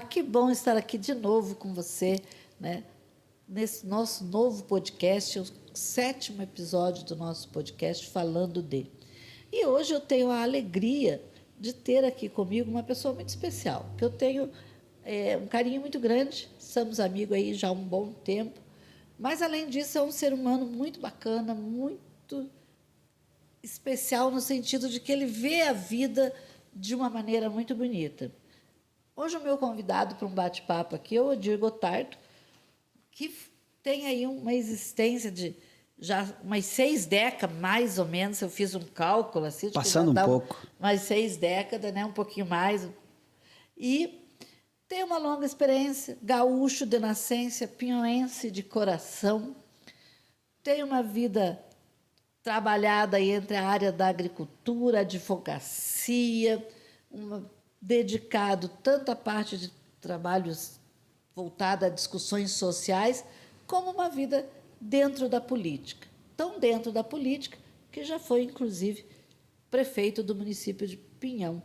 que bom estar aqui de novo com você, né? Nesse nosso novo podcast, o 7º episódio do nosso podcast, Falando de. E hoje eu tenho a alegria de ter aqui comigo uma pessoa muito especial, que eu tenho um carinho muito grande, somos amigos aí já há um bom tempo, mas, além disso, é um ser humano muito bacana, muito especial no sentido de que ele vê a vida de uma maneira muito bonita. Hoje o meu convidado para um bate-papo aqui é o Odir Gotardo, que tem aí uma existência de já umas 6 décadas, mais ou menos, eu fiz um cálculo assim, passando um pouco, umas 6 décadas, né, um pouquinho mais, e tem uma longa experiência, gaúcho de nascença, pinhoense de coração, tem uma vida trabalhada aí entre a área da agricultura, advocacia, dedicado tanto à parte de trabalhos voltada a discussões sociais, como uma vida dentro da política. Tão dentro da política que já foi, inclusive, prefeito do município de Pinhão,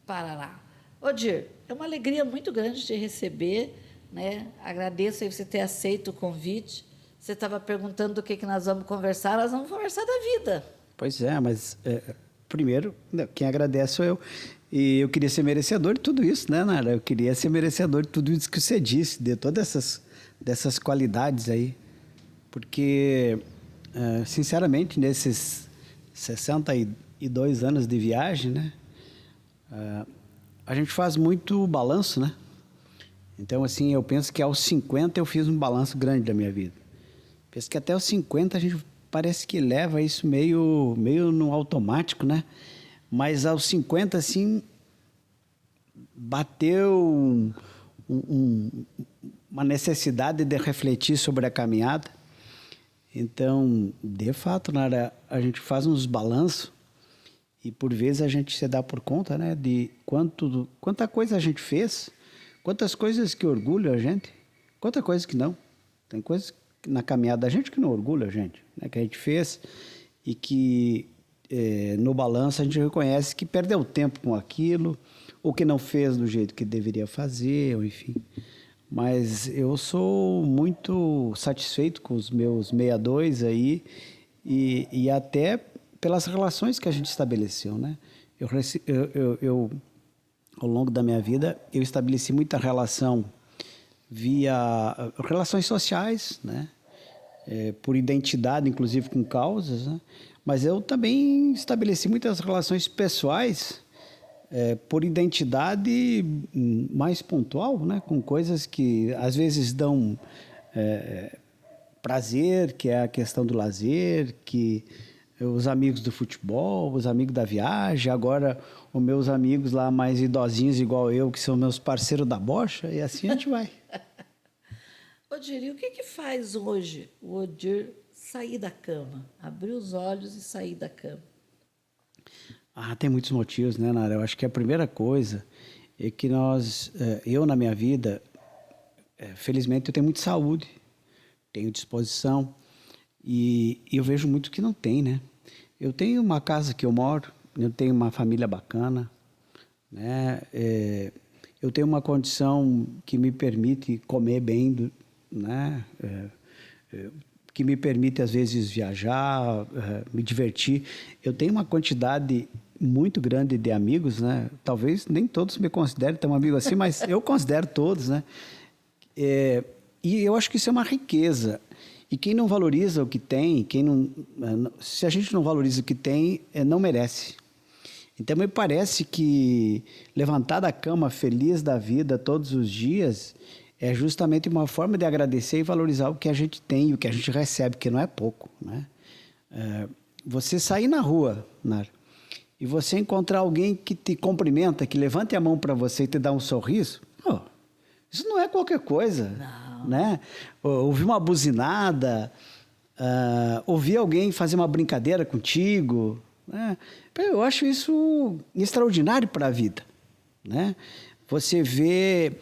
Paraná. Odir, é uma alegria muito grande te receber, né? Agradeço aí você ter aceito o convite. Você estava perguntando do que nós vamos conversar da vida. Pois é, mas primeiro, quem agradece sou eu. E eu queria ser merecedor de tudo isso, né, Nara? Eu queria ser merecedor de tudo isso que você disse, de todas dessas qualidades aí. Porque, sinceramente, nesses 62 anos de viagem, né, a gente faz muito balanço, né? Então, assim, eu penso que aos 50 eu fiz um balanço grande da minha vida. Penso que até os 50 a gente parece que leva isso meio no automático, né? Mas aos 50, assim, bateu uma necessidade de refletir sobre a caminhada. Então, de fato, Nara, a gente faz uns balanços e, por vezes, a gente se dá por conta, né, de quanta coisa a gente fez, quantas coisas que orgulham a gente, quanta coisa que não. Tem coisas na caminhada da gente que não orgulha a gente, né, que a gente fez e que no balanço a gente reconhece que perdeu tempo com aquilo ou que não fez do jeito que deveria fazer, ou enfim. Mas eu sou muito satisfeito com os meus 62 aí e até pelas relações que a gente estabeleceu, né? Eu ao longo da minha vida, eu estabeleci muita relação via relações sociais, né? Por identidade, inclusive com causas, né? Mas eu também estabeleci muitas relações pessoais por identidade mais pontual, né? Com coisas que às vezes dão prazer, que é a questão do lazer, que os amigos do futebol, os amigos da viagem, agora os meus amigos lá mais idosinhos igual eu, que são meus parceiros da bocha, e assim a gente vai. Odir, e o que faz hoje o Odir sair da cama, abrir os olhos e sair da cama? Tem muitos motivos, né, Nara? Eu acho que a primeira coisa é que eu na minha vida, felizmente eu tenho muita saúde, tenho disposição e eu vejo muito que não tem, né? Eu tenho uma casa que eu moro, eu tenho uma família bacana, né? Eu tenho uma condição que me permite comer bem, né? Que me permite, às vezes, viajar, me divertir. Eu tenho uma quantidade muito grande de amigos, né? Talvez nem todos me considerem tão amigo assim, mas eu considero todos, né? E eu acho que isso é uma riqueza. E quem não valoriza o que tem, se a gente não valoriza o que tem, não merece. Então, me parece que levantar da cama feliz da vida todos os dias é justamente uma forma de agradecer e valorizar o que a gente tem e o que a gente recebe, que não é pouco, né? Você sair na rua, Nara, e você encontrar alguém que te cumprimenta, que levante a mão para você e te dá um sorriso, isso não é qualquer coisa, não, né? Ouvir uma buzinada, ouvir alguém fazer uma brincadeira contigo, né? Eu acho isso extraordinário para a vida, né? Você vê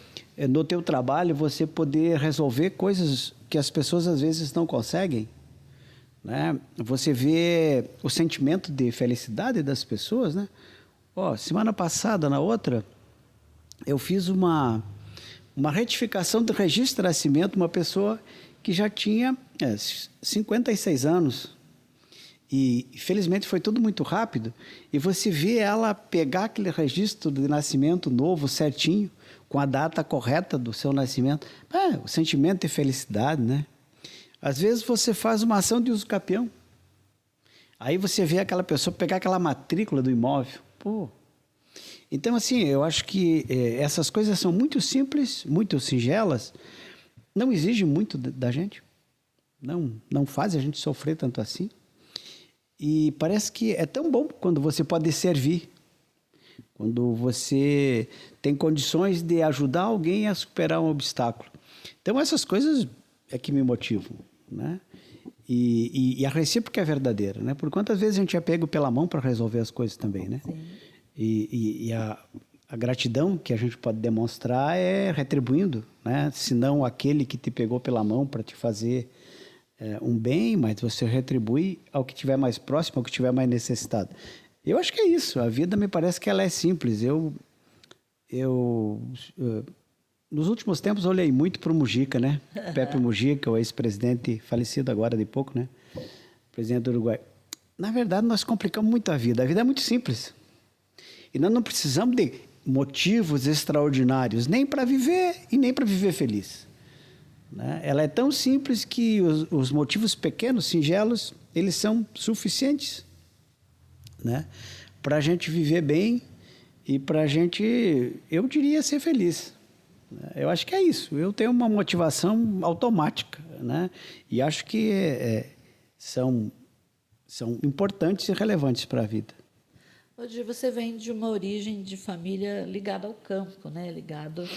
no teu trabalho, você poder resolver coisas que as pessoas às vezes não conseguem, né? Você vê o sentimento de felicidade das pessoas, né? Semana passada, na outra, eu fiz uma uma retificação do registro de nascimento, uma pessoa que já tinha 56 anos. E, felizmente, foi tudo muito rápido. E você vê ela pegar aquele registro de nascimento novo, certinho, com a data correta do seu nascimento. O sentimento de felicidade, né? Às vezes você faz uma ação de uso capião. Aí você vê aquela pessoa pegar aquela matrícula do imóvel. Pô. Então, assim, eu acho que essas coisas são muito simples, muito singelas, não exigem muito da gente, não fazem a gente sofrer tanto assim. E parece que é tão bom quando você pode servir, quando você tem condições de ajudar alguém a superar um obstáculo. Então, essas coisas é que me motivam, né? E a recíproca é verdadeira, né? Por quantas vezes a gente é pego pela mão para resolver as coisas também, né? Sim. E a gratidão que a gente pode demonstrar é retribuindo, né? Se não aquele que te pegou pela mão para te fazer um bem, mas você retribui ao que estiver mais próximo, ao que estiver mais necessitado. Eu acho que é isso. A vida me parece que ela é simples. Nos últimos tempos, olhei muito para o Mujica, né? Pepe Mujica, o ex-presidente falecido agora de pouco, né? Presidente do Uruguai. Na verdade, nós complicamos muito a vida. A vida é muito simples. E nós não precisamos de motivos extraordinários, nem para viver e nem para viver feliz. Né? Ela é tão simples que os motivos pequenos, singelos, eles são suficientes, né? Para a gente viver bem e para a gente, eu diria, ser feliz. Eu acho que é isso. Eu tenho uma motivação automática, né? E acho que são importantes e relevantes para a vida. Hoje você vem de uma origem de família ligada ao campo, né? Ligado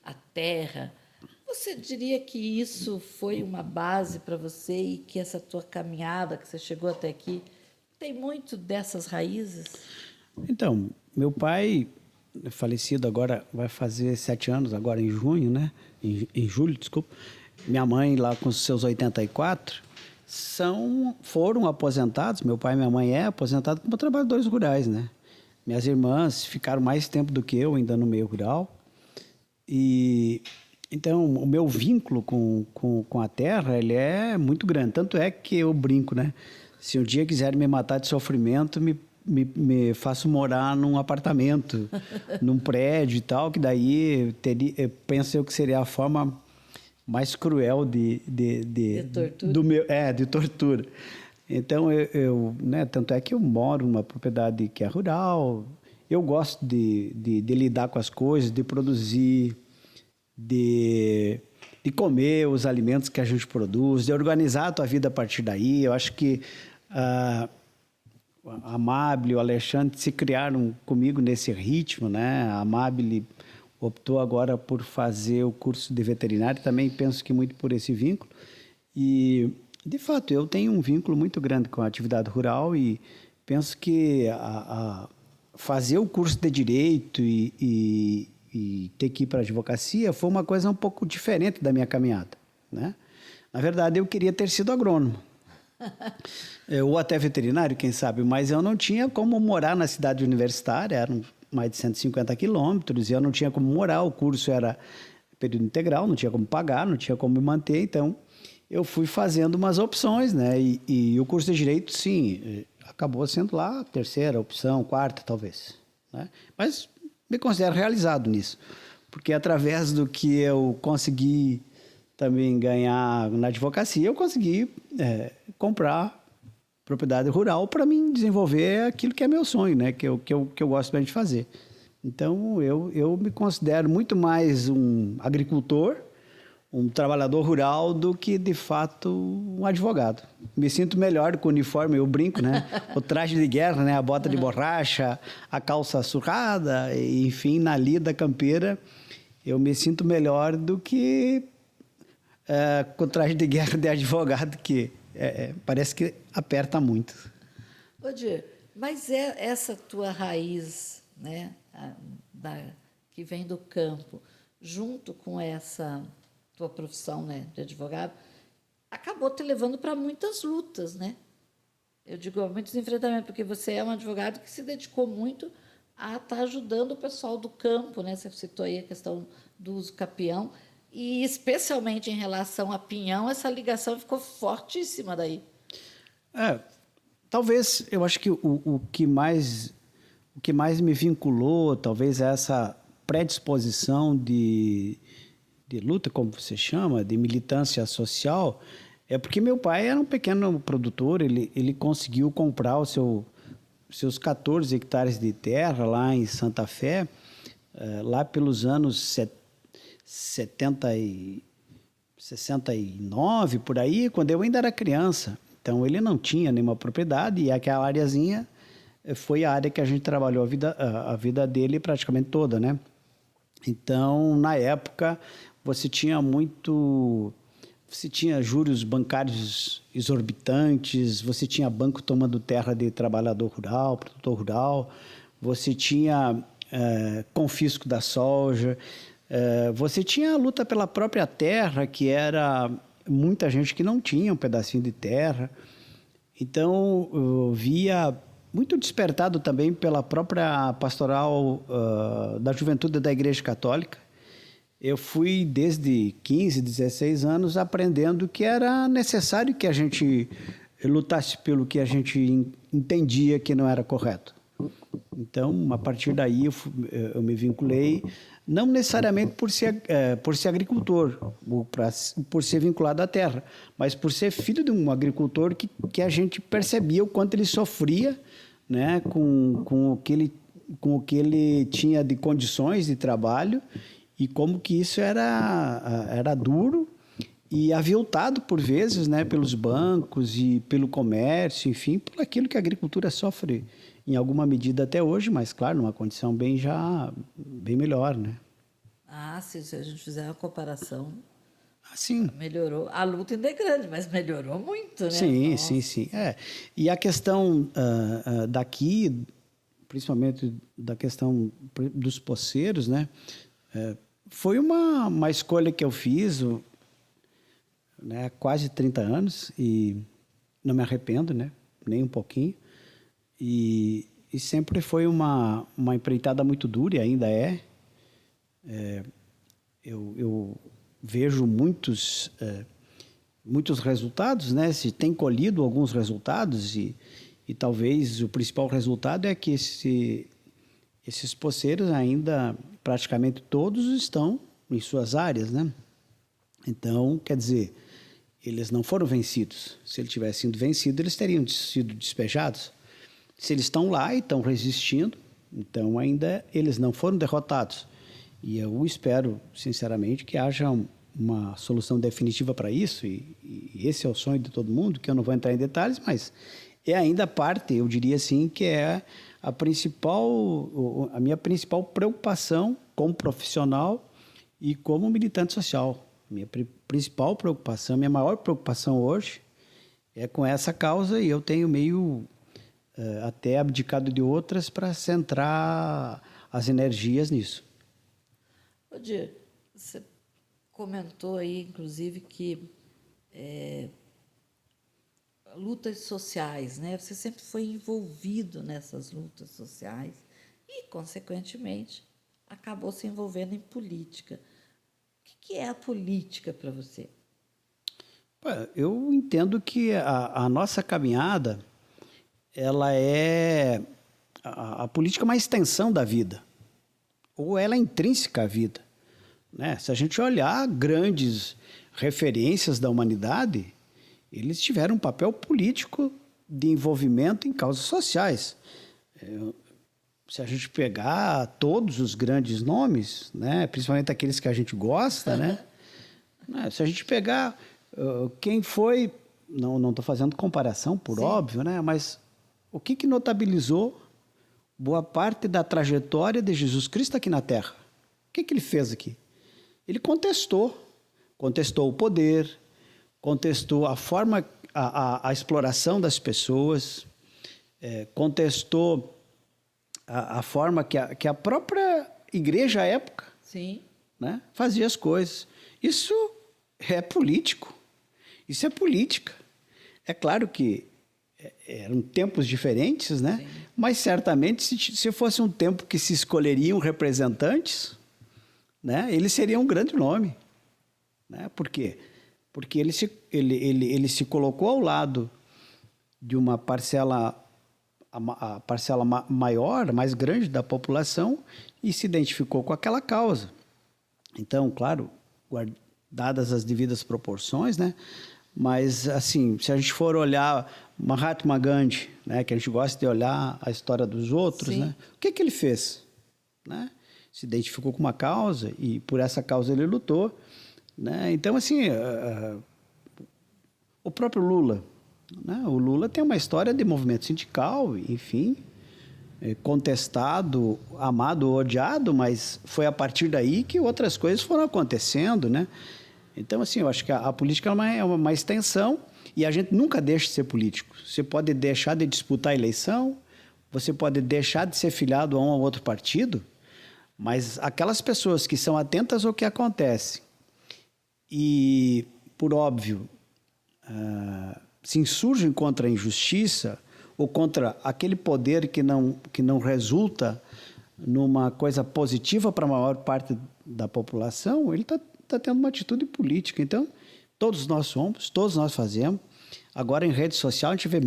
à terra. Você diria que isso foi uma base para você e que essa tua caminhada, que você chegou até aqui, tem muito dessas raízes? Então, meu pai, falecido agora, vai fazer 7 anos, agora em junho, né? Em julho, desculpa. Minha mãe, lá com os seus 84, foram aposentados. Meu pai e minha mãe aposentado como trabalhadores rurais, né? Minhas irmãs ficaram mais tempo do que eu ainda no meio rural. E então o meu vínculo com a terra, ele é muito grande. Tanto é que eu brinco, né? Se um dia quiserem me matar de sofrimento, me faço morar num apartamento, num prédio e tal, que daí penso eu que seria a forma mais cruel de tortura. De tortura. Então, né, tanto é que eu moro numa propriedade que é rural, eu gosto de lidar com as coisas, de produzir, de comer os alimentos que a gente produz, de organizar a tua vida a partir daí. Eu acho que a Amable e o Alexandre se criaram comigo nesse ritmo, né? A Amable optou agora por fazer o curso de veterinário, também penso que muito por esse vínculo. E, de fato, eu tenho um vínculo muito grande com a atividade rural e penso que fazer o curso de Direito e ter que ir para a advocacia foi uma coisa um pouco diferente da minha caminhada, né? Na verdade, eu queria ter sido agrônomo. Ou até veterinário, quem sabe, mas eu não tinha como morar na cidade universitária, eram mais de 150 quilômetros, e eu não tinha como morar, o curso era período integral, não tinha como pagar, não tinha como me manter, então eu fui fazendo umas opções, né? E o curso de Direito, sim, acabou sendo lá a terceira opção, quarta talvez, né? Mas me considero realizado nisso, porque através do que eu consegui também ganhar na advocacia, eu consegui comprar propriedade rural para mim desenvolver aquilo que é meu sonho, né? Que eu gosto bem de fazer. Então, eu me considero muito mais um agricultor, um trabalhador rural, do que, de fato, um advogado. Me sinto melhor com o uniforme, eu brinco, né? O traje de guerra, né? A bota de borracha, a calça surrada, enfim, na lida campeira, eu me sinto melhor do que com o traje de guerra de advogado, que parece que aperta muito. Odir, mas essa tua raiz, né, que vem do campo, junto com essa tua profissão, né, de advogado, acabou te levando para muitas lutas, né? Eu digo muitos enfrentamentos, porque você é um advogado que se dedicou muito a estar ajudando o pessoal do campo, né? Você citou aí a questão do uso capião, e especialmente em relação a pinhão, essa ligação ficou fortíssima daí. É, talvez, eu acho que o que mais me vinculou, talvez, é essa predisposição de luta, como você chama, de militância social, é porque meu pai era um pequeno produtor, ele conseguiu comprar seus 14 hectares de terra lá em Santa Fé, lá pelos anos 70 e 69, por aí, quando eu ainda era criança. Então, ele não tinha nenhuma propriedade e aquela areazinha foi a área que a gente trabalhou a vida dele praticamente toda, né? Então, na época, você tinha juros bancários exorbitantes, você tinha banco tomando terra de trabalhador rural, produtor rural, você tinha confisco da soja, você tinha a luta pela própria terra, que era muita gente que não tinha um pedacinho de terra. Então, eu via muito despertado também pela própria pastoral da juventude da Igreja Católica. Eu fui desde 15, 16 anos aprendendo que era necessário que a gente lutasse pelo que a gente entendia que não era correto. Então, a partir daí, eu me vinculei, não necessariamente por ser agricultor, ou por ser vinculado à terra, mas por ser filho de um agricultor que a gente percebia o quanto ele sofria, né, com o que ele tinha de condições de trabalho e como que isso era duro e aviltado por vezes, né, pelos bancos e pelo comércio, enfim, por aquilo que a agricultura sofre em alguma medida até hoje, mas, claro, numa condição bem melhor, né? Ah, se a gente fizer uma comparação, Assim, melhorou. A luta ainda é grande, mas melhorou muito, né? sim, Nossa. sim, sim. E a questão daqui, principalmente da questão dos poceiros, né? Foi uma escolha que eu fiz, né, há quase 30 anos e não me arrependo, né? Nem um pouquinho. E sempre foi uma empreitada muito dura e ainda é. Eu vejo muitos resultados, né? Se tem colhido alguns resultados e talvez o principal resultado é que esses poceiros ainda praticamente todos estão em suas áreas, né? Então, quer dizer, eles não foram vencidos. Se eles tivessem sido vencidos, eles teriam sido despejados. Se eles estão lá e estão resistindo, então ainda eles não foram derrotados. E eu espero, sinceramente, que haja uma solução definitiva para isso, e esse é o sonho de todo mundo, que eu não vou entrar em detalhes, mas é ainda parte, eu diria assim, que é a minha principal preocupação como profissional e como militante social. Minha principal preocupação, minha maior preocupação hoje é com essa causa, e eu tenho meio até abdicado de outras para centrar as energias nisso. Odir, você comentou aí, inclusive, que lutas sociais, né? Você sempre foi envolvido nessas lutas sociais e, consequentemente, acabou se envolvendo em política. O que é a política para você? Eu entendo que a nossa caminhada, ela é a política é uma extensão da vida, ou ela é intrínseca à vida, né? Se a gente olhar grandes referências da humanidade, eles tiveram um papel político de envolvimento em causas sociais. Se a gente pegar todos os grandes nomes, né, principalmente aqueles que a gente gosta, né? Se a gente pegar quem foi, não estou fazendo comparação, por Sim. óbvio, né? Mas o que notabilizou boa parte da trajetória de Jesus Cristo aqui na Terra? O que ele fez aqui? Ele contestou o poder, contestou a forma, a exploração das pessoas, contestou a forma que a própria igreja à época, Sim. né, fazia as coisas. Isso é político. Isso é política. É claro que eram tempos diferentes, né? Sim. Mas certamente, se fosse um tempo que se escolheriam representantes, né, ele seria um grande nome. Né? Por quê? Porque ele se colocou ao lado de uma parcela, a parcela maior, mais grande da população, e se identificou com aquela causa. Então, claro, dadas as devidas proporções, né? Mas, assim, se a gente for olhar Mahatma Gandhi, né, que a gente gosta de olhar a história dos outros, né, o que ele fez? Né? Se identificou com uma causa e por essa causa ele lutou. Né? Então, assim, o próprio Lula, né? O Lula tem uma história de movimento sindical, enfim, contestado, amado ou odiado, mas foi a partir daí que outras coisas foram acontecendo, né? Então, assim, eu acho que a política é uma extensão e a gente nunca deixa de ser político. Você pode deixar de disputar a eleição, você pode deixar de ser filiado a um ou outro partido, mas aquelas pessoas que são atentas ao que acontece e, por óbvio, se insurgem contra a injustiça ou contra aquele poder que não resulta numa coisa positiva para a maior parte da população, ele está tendo uma atitude política. Então, todos nós somos, todos nós fazemos. Agora, em rede social, a gente vê...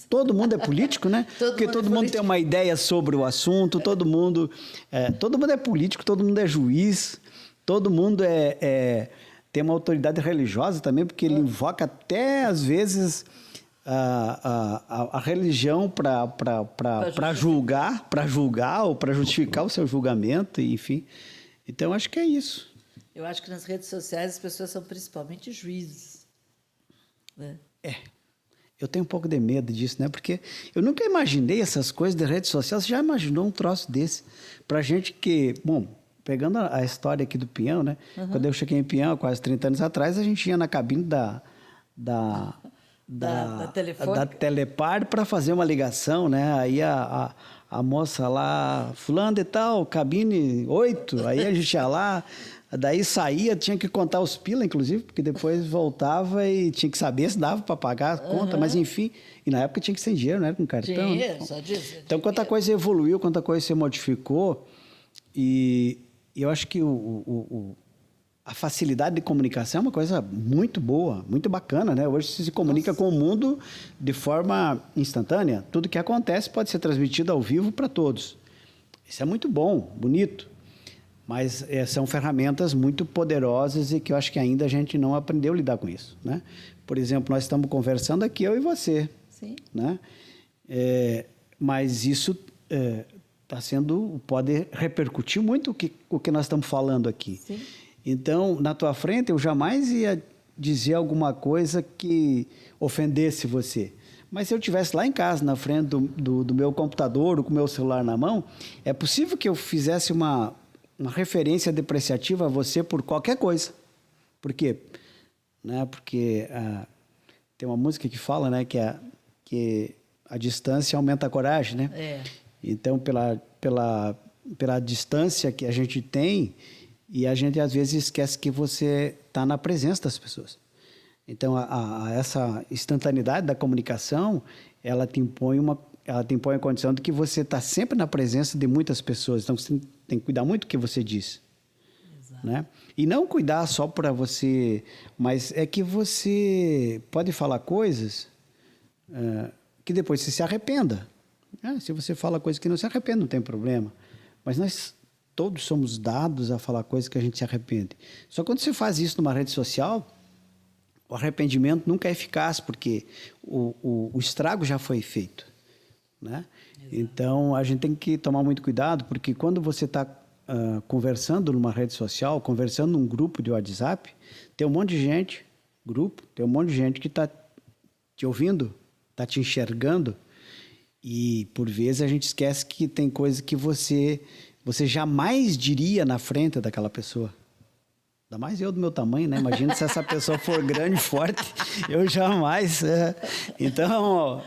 Todo mundo é político, né? Porque todo mundo tem uma ideia sobre o assunto, todo mundo é político, todo mundo é juiz, todo mundo tem uma autoridade religiosa também, porque ele invoca até, às vezes, a religião para julgar ou para justificar o seu julgamento, enfim. Então, acho que é isso. Eu acho que nas redes sociais as pessoas são principalmente juízes. Né? Eu tenho um pouco de medo disso, né? Porque eu nunca imaginei essas coisas de rede social. Você já imaginou um troço desse? Pra gente que... Bom, pegando a história aqui do Pinhão, né? Uhum. Quando eu cheguei em Pinhão, há quase 30 anos atrás, a gente ia na cabine da Telepar para fazer uma ligação, né? Aí a moça lá, fulano e tal, cabine 8, aí a gente ia lá... Daí saía, tinha que contar os pila, inclusive, porque depois voltava e tinha que saber se dava para pagar a conta, mas enfim. E na época tinha que ser dinheiro, não era com cartão. Dinheiro, só disso. Então, quanta coisa evoluiu, quanta coisa se modificou. E eu acho que a facilidade de comunicação é uma coisa muito boa, muito bacana, né? Hoje se comunica com o mundo de forma instantânea. Tudo que acontece pode ser transmitido ao vivo para todos. Isso é muito bom, bonito. Mas são ferramentas muito poderosas e que eu acho que ainda a gente não aprendeu a lidar com isso, né? Por exemplo, nós estamos conversando aqui, eu e você. Sim. Né? Mas isso pode repercutir muito o que nós estamos falando aqui. Sim. Então, na tua frente, eu jamais ia dizer alguma coisa que ofendesse você. Mas se eu estivesse lá em casa, na frente do meu computador ou com o meu celular na mão, é possível que eu fizesse uma referência depreciativa a você por qualquer coisa. Por quê? Né? Porque tem uma música que fala, né, que a distância aumenta a coragem, né? Então, pela distância que a gente tem, e a gente às vezes esquece que você está na presença das pessoas. Então, essa instantaneidade da comunicação, ela te impõe a condição de que você está sempre na presença de muitas pessoas. Então, você tem que cuidar muito do que você diz. Exato. Né? E não cuidar só para você, mas é que você pode falar coisas que depois você se arrependa. Se você fala coisas que não se arrepende, não tem problema. Mas nós todos somos dados a falar coisas que a gente se arrepende. Só quando você faz isso numa rede social, o arrependimento nunca é eficaz, porque o estrago já foi feito. Né? Então, a gente tem que tomar muito cuidado, porque quando você está conversando numa rede social, conversando num grupo de WhatsApp, tem um monte de gente, tem um monte de gente que está te ouvindo, está te enxergando, e por vezes a gente esquece que tem coisa que você jamais diria na frente daquela pessoa. Ainda mais eu do meu tamanho, né? Imagina se essa pessoa for grande e forte, eu jamais. Então,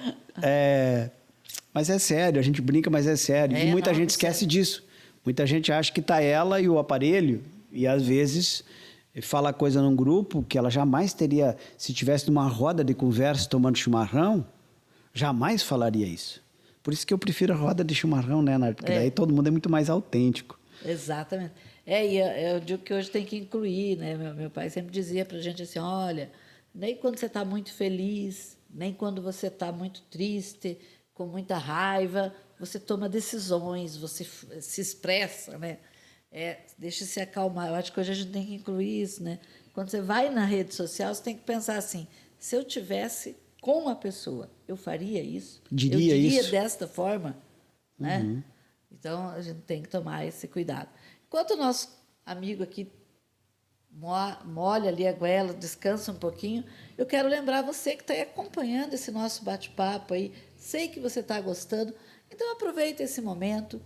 mas é sério, a gente brinca, mas é sério. E muita gente esquece disso. Muita gente acha que está ela e o aparelho, e às vezes fala coisa num grupo que ela jamais teria, se tivesse numa roda de conversa tomando chimarrão, jamais falaria isso. Por isso que eu prefiro a roda de chimarrão, né, Nádia? Porque daí todo mundo é muito mais autêntico. Exatamente. E eu digo que hoje tem que incluir, né? Meu pai sempre dizia para a gente assim, olha, nem quando você está muito feliz, nem quando você está muito triste, com muita raiva, você toma decisões, você se expressa, né? Deixa se acalmar. Eu acho que hoje a gente tem que incluir isso, né? Quando você vai na rede social, você tem que pensar assim, se eu tivesse com uma pessoa, eu faria isso? Eu diria isso. desta forma, né? Então, a gente tem que tomar esse cuidado. Enquanto o nosso amigo aqui molha ali a goela, descansa um pouquinho, eu quero lembrar você que está aí acompanhando esse nosso bate-papo aí, sei que você está gostando, então aproveite esse momento,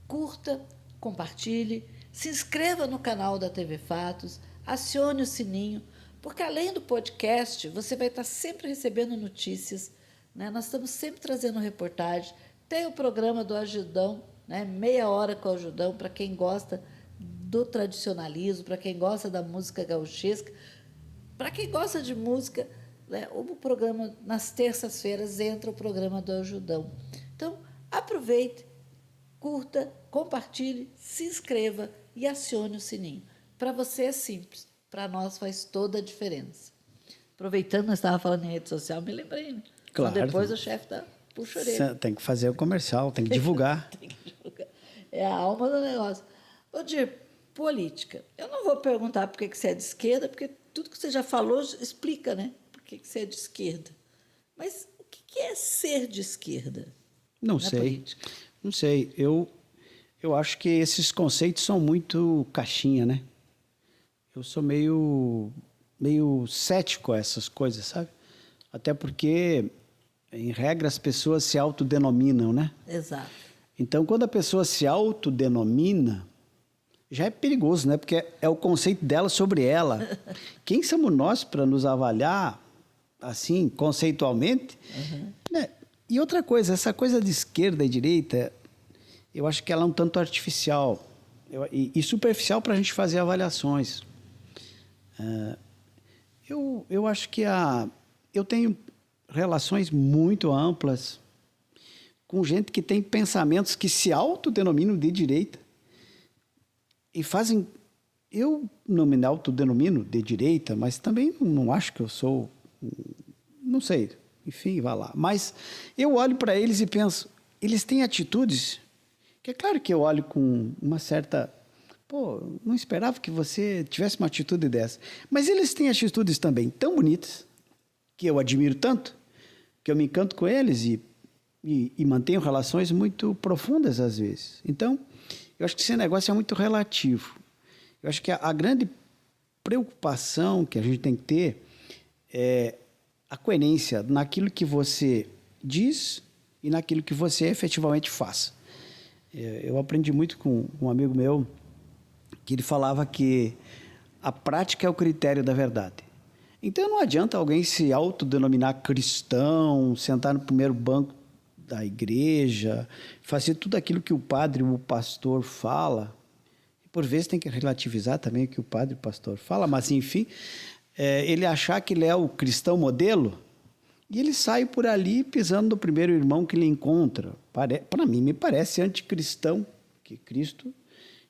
curta, compartilhe, se inscreva no canal da TV Fatos, acione o sininho, porque além do podcast, você vai estar sempre recebendo notícias, né? Nós estamos sempre trazendo reportagem, tem o programa do Ajudão, né? Meia hora com o Ajudão, para quem gosta do tradicionalismo, para quem gosta da música gauchesca, para quem gosta de música, né? O programa, nas terças-feiras, entra o programa do Ajudão. Então, aproveite, curta, compartilhe, se inscreva e acione o sininho. Para você é simples, para nós faz toda a diferença. Aproveitando, nós estávamos falando em rede social, me lembrei, né? Claro. Então, depois o chefe puxa a orelha. Tem que fazer o comercial, tem que divulgar. Tem que divulgar. É a alma do negócio. Ô, Dir, política. Eu não vou perguntar por que você é de esquerda, porque tudo que você já falou explica, né? Por que você é de esquerda. Mas o que é ser de esquerda? Não sei. Política? Não sei. Eu acho que esses conceitos são muito caixinha, né? Eu sou meio cético a essas coisas, sabe? Até porque, em regra, as pessoas se autodenominam, né? Exato. Então, quando a pessoa se autodenomina, já é perigoso, né? Porque é o conceito dela sobre ela. Quem somos nós para nos avaliar, assim, conceitualmente? Né? E outra coisa, essa coisa de esquerda e direita, eu acho que ela é um tanto artificial e superficial para a gente fazer avaliações. Eu acho que eu tenho relações muito amplas com gente que tem pensamentos que se autodenominam de direita e fazem... Eu não me autodenomino de direita, mas também não acho que eu sou... Não sei, enfim, vá lá. Mas eu olho para eles e penso, eles têm atitudes que é claro que eu olho com uma certa... Pô, não esperava que você tivesse uma atitude dessa. Mas eles têm atitudes também tão bonitas, que eu admiro tanto, que eu me encanto com eles e mantenho relações muito profundas às vezes. Então, eu acho que esse negócio é muito relativo. Eu acho que a grande preocupação que a gente tem que ter é a coerência naquilo que você diz e naquilo que você efetivamente faz. Eu aprendi muito com um amigo meu, que ele falava que a prática é o critério da verdade. Então não adianta alguém se autodenominar cristão, sentar no primeiro banco da igreja, fazer tudo aquilo que o padre ou o pastor fala. E por vezes tem que relativizar também o que o padre e o pastor fala, mas enfim, ele achar que ele é o cristão modelo e ele sai por ali pisando no primeiro irmão que ele encontra. Para mim, me parece anticristão, que Cristo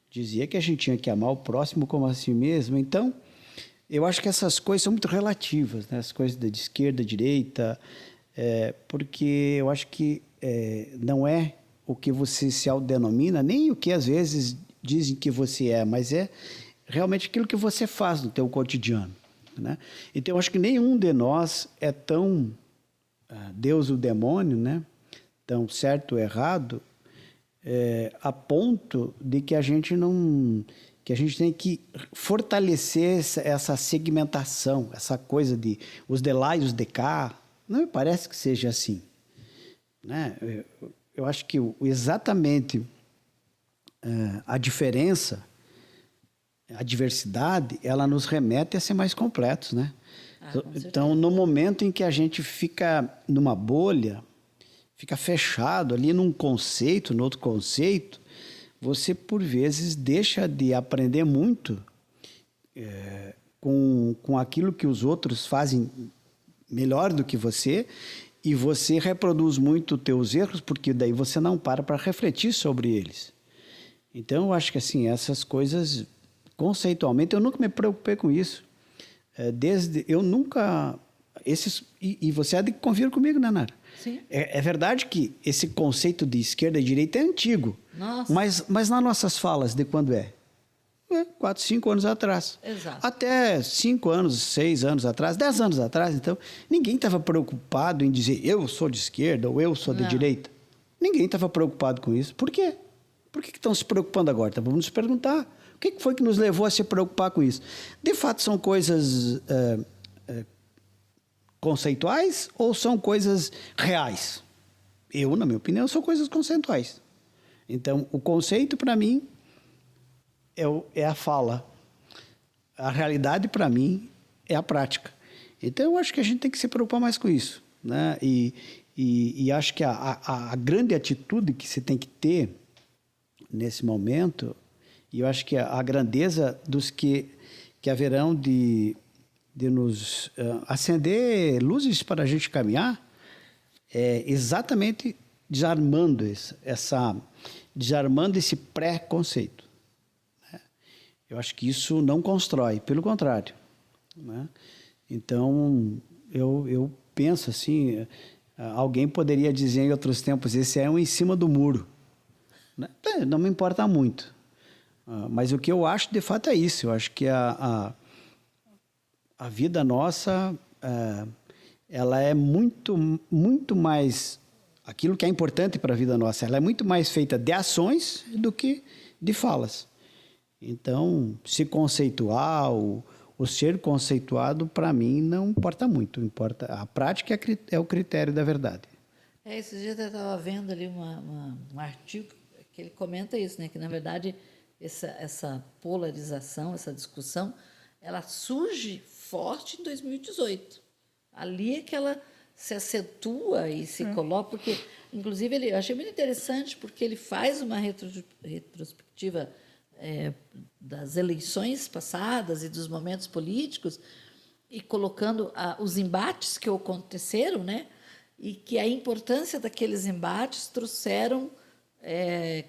dizia que a gente tinha que amar o próximo como a si mesmo. Então, eu acho que essas coisas são muito relativas, né? As coisas de esquerda, direita, porque eu acho que não é o que você se autodenomina, nem o que às vezes dizem que você é, mas é realmente aquilo que você faz no teu cotidiano, né? Então, eu acho que nenhum de nós é tão Deus ou demônio, né? Tão certo ou errado, a ponto de que a gente tem que fortalecer essa segmentação, essa coisa de os de lá e os de cá. Não me parece que seja assim, né? Eu acho que exatamente a diferença, a diversidade, ela nos remete a ser mais completos, né? Então, no momento em que a gente fica numa bolha, fica fechado ali num conceito, no outro conceito, você, por vezes, deixa de aprender muito com aquilo que os outros fazem melhor do que você E você reproduz muito os teus erros, porque daí você não para refletir sobre eles. Então, eu acho que assim, essas coisas, conceitualmente, eu nunca me preocupei com isso. Eu nunca... E você há de convir comigo, né, Nara? Sim. É verdade que esse conceito de esquerda e direita é antigo. Nossa. Mas nas nossas falas, de quando é? 4, 5 anos atrás. Exato. Até 5 anos, 6 anos atrás, 10 anos atrás, então, ninguém estava preocupado em dizer eu sou de esquerda ou eu sou de direita. Ninguém estava preocupado com isso. Por quê? Por que estão se preocupando agora? Então, vamos nos perguntar. O que foi que nos levou a se preocupar com isso? De fato, são coisas conceituais ou são coisas reais? Eu, na minha opinião, são coisas conceituais. Então, o conceito, para mim, é a fala. A realidade, para mim, é a prática. Então, eu acho que a gente tem que se preocupar mais com isso, né? E acho que a grande atitude que se tem que ter nesse momento, e eu acho que a grandeza dos que haverão de nos acender luzes para a gente caminhar, é exatamente desarmando esse pré-conceito. Né? Eu acho que isso não constrói, pelo contrário. Né? Então, eu penso assim, alguém poderia dizer em outros tempos, esse é um em cima do muro. Né? Não me importa muito. Mas o que eu acho, de fato, é isso. Eu acho que a vida nossa, ela é muito, muito mais... Aquilo que é importante para a vida nossa, ela é muito mais feita de ações do que de falas. Então, se conceituar ou ser conceituado, para mim, não importa muito. Importa, a prática é o critério da verdade. Esses dias eu estava vendo ali um artigo que ele comenta isso, né? Que, na verdade, essa polarização, essa discussão, ela surge forte em 2018. Ali é que ela se acentua e se coloca, porque, inclusive, eu achei muito interessante, porque ele faz uma retrospectiva das eleições passadas e dos momentos políticos, e colocando os embates que aconteceram, né? E que a importância daqueles embates trouxeram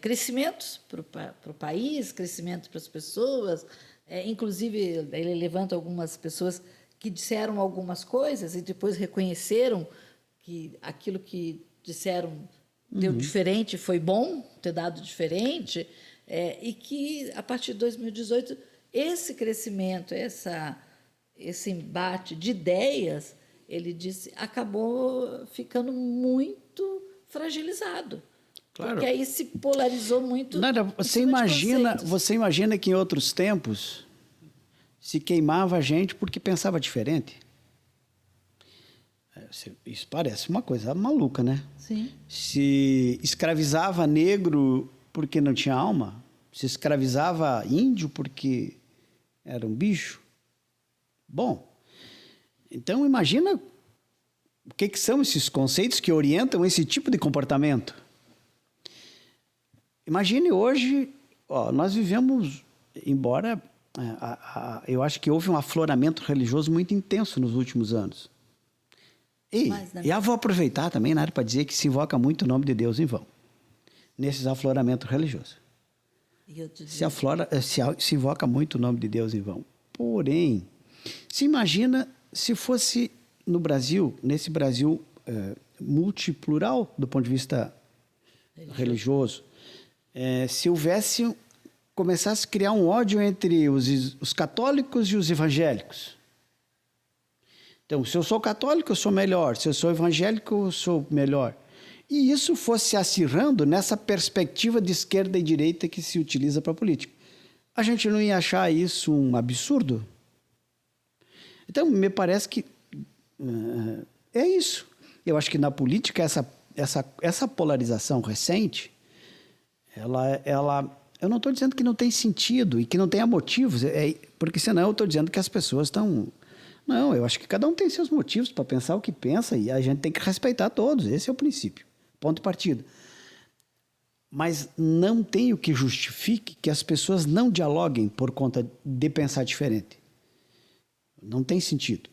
crescimentos para o país, crescimento para as pessoas. Inclusive, ele levanta algumas pessoas que disseram algumas coisas e depois reconheceram que aquilo que disseram deu diferente, foi bom ter dado diferente, e que, a partir de 2018, esse crescimento, esse embate de ideias, ele disse, acabou ficando muito fragilizado. Claro. Porque aí se polarizou muito. Nara, você imagina que em outros tempos se queimava a gente porque pensava diferente? Isso parece uma coisa maluca, né? Sim. Se escravizava negro porque não tinha alma? Se escravizava índio porque era um bicho? Bom, então imagina o que são esses conceitos que orientam esse tipo de comportamento. Imagine hoje, nós vivemos, embora eu acho que houve um afloramento religioso muito intenso nos últimos anos. E eu vou aproveitar também, Nário, para dizer que se invoca muito o nome de Deus em vão, nesses afloramentos religiosos. Se invoca muito o nome de Deus em vão. Porém, se imagina se fosse no Brasil, nesse Brasil multiplural do ponto de vista religioso, se começasse a criar um ódio entre os católicos e os evangélicos. Então, se eu sou católico, eu sou melhor. Se eu sou evangélico, eu sou melhor. E isso fosse se acirrando nessa perspectiva de esquerda e direita que se utiliza para a política. A gente não ia achar isso um absurdo? Então, me parece que é isso. Eu acho que na política, essa polarização recente, eu não estou dizendo que não tem sentido e que não tenha motivos, porque senão eu estou dizendo que as pessoas estão... Não, eu acho que cada um tem seus motivos para pensar o que pensa e a gente tem que respeitar todos. Esse é o princípio. Ponto de partida. Mas não tem o que justifique que as pessoas não dialoguem por conta de pensar diferente. Não tem sentido.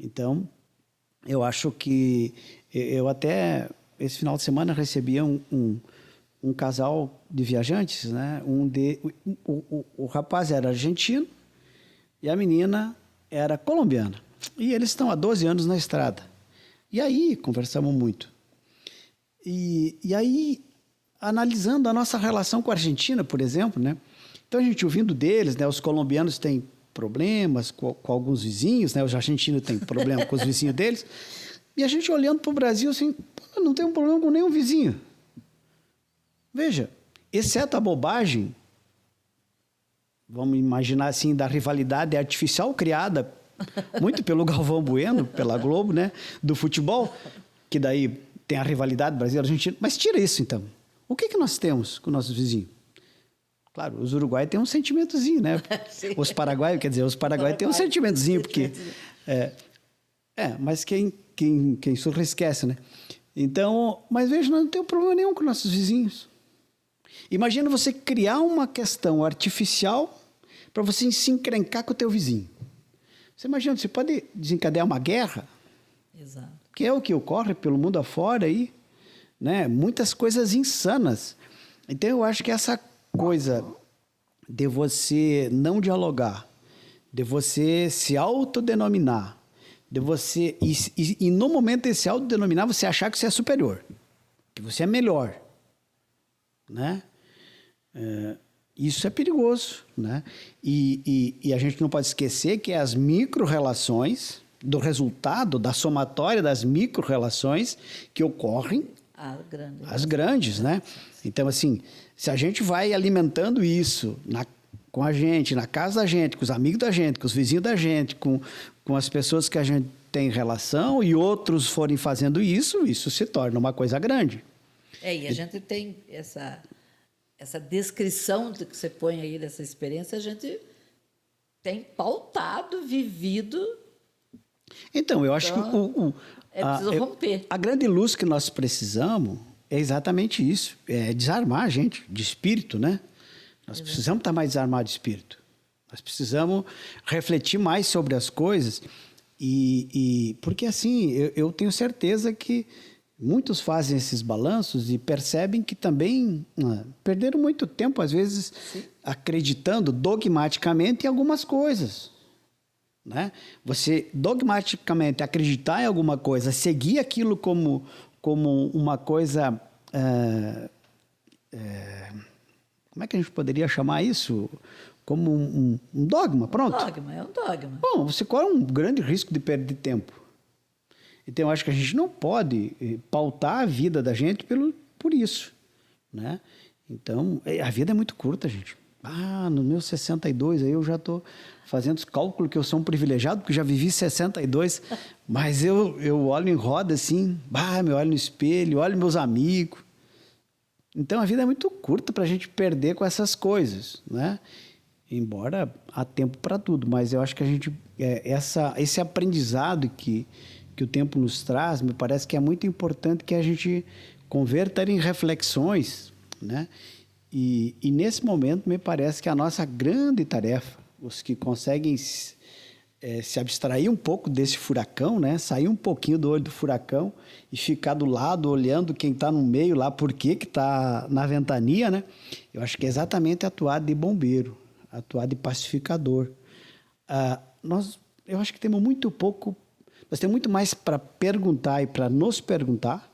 Então, eu acho que eu até esse final de semana recebi um casal de viajantes, né? O rapaz era argentino e a menina era colombiana. E eles estão há 12 anos na estrada. E aí conversamos muito. E aí, analisando a nossa relação com a Argentina, por exemplo, né? Então a gente ouvindo deles, né? Os colombianos têm problemas com alguns vizinhos, né? Os argentinos têm problema com os vizinhos deles. E a gente olhando para o Brasil assim, não tem um problema com nenhum vizinho. Veja, exceto a bobagem, vamos imaginar assim, da rivalidade artificial criada muito pelo Galvão Bueno, pela Globo, né? Do futebol, que daí tem a rivalidade Brasil-Argentina. Mas tira isso, então. O que nós temos com nossos vizinhos? Claro, os uruguaios têm um sentimentozinho, né? Os paraguaios têm um sentimentozinho, porque... mas quem surra esquece, né? Então, mas veja, nós não temos problema nenhum com nossos vizinhos. Imagina você criar uma questão artificial para você se encrencar com o teu vizinho. Você imagina, você pode desencadear uma guerra, Exato. que é o que ocorre pelo mundo afora aí, né? Muitas coisas insanas. Então, eu acho que essa coisa de você não dialogar, de você se autodenominar, de você e no momento de se autodenominar, você achar que você é superior, que você é melhor, né? Isso é perigoso, né? E a gente não pode esquecer que as micro-relações, do resultado da somatória das micro-relações que ocorrem as grandes, né? Então, assim, se a gente vai alimentando isso com a gente, na casa da gente, com os amigos da gente, com os vizinhos da gente, com as pessoas que a gente tem relação e outros forem fazendo isso se torna uma coisa grande. E a gente tem essa descrição que você põe aí dessa experiência, a gente tem pautado, vivido. Então, eu acho que preciso romper. A grande luz que nós precisamos é exatamente isso, é desarmar a gente de espírito, né? Nós precisamos estar mais desarmados de espírito. Nós precisamos refletir mais sobre as coisas porque assim, eu tenho certeza que muitos fazem esses balanços e percebem que também perderam muito tempo, às vezes, acreditando dogmaticamente em algumas coisas, né? Você dogmaticamente acreditar em alguma coisa, seguir aquilo como uma coisa... como é que a gente poderia chamar isso? Como um dogma, pronto. É um dogma. Bom, você corre um grande risco de perder tempo. Então, eu acho que a gente não pode pautar a vida da gente por isso, né? Então, a vida é muito curta, gente. No meu 62, aí eu já estou fazendo os cálculos que eu sou um privilegiado, porque já vivi 62, mas eu olho em roda assim, eu olho no espelho, olho meus amigos. Então, a vida é muito curta para a gente perder com essas coisas, né? Embora há tempo para tudo, mas eu acho que a gente... esse aprendizado que o tempo nos traz, me parece que é muito importante que a gente converta em reflexões, né? E nesse momento, me parece que a nossa grande tarefa, os que conseguem se abstrair um pouco desse furacão, né? Sair um pouquinho do olho do furacão e ficar do lado, olhando quem está no meio lá, por que está na ventania, né? Eu acho que é exatamente atuar de bombeiro, atuar de pacificador. Eu acho que temos muito pouco... Nós temos muito mais para perguntar e para nos perguntar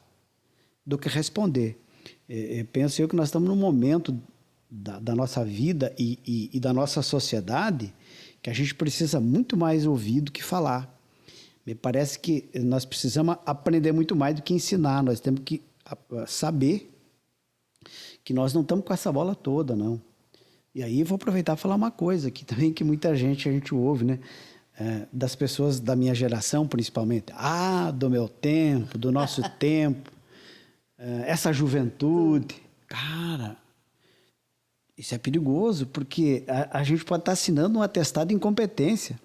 do que responder. Penso eu que nós estamos num momento da nossa vida e da nossa sociedade que a gente precisa muito mais ouvir do que falar. Me parece que nós precisamos aprender muito mais do que ensinar. Nós temos que saber que nós não estamos com essa bola toda, não. E aí vou aproveitar e falar uma coisa aqui também que muita gente a gente ouve, né? Das pessoas da minha geração, principalmente. Do meu tempo, do nosso tempo, essa juventude. Cara, isso é perigoso, porque a gente pode estar assinando um atestado de incompetência.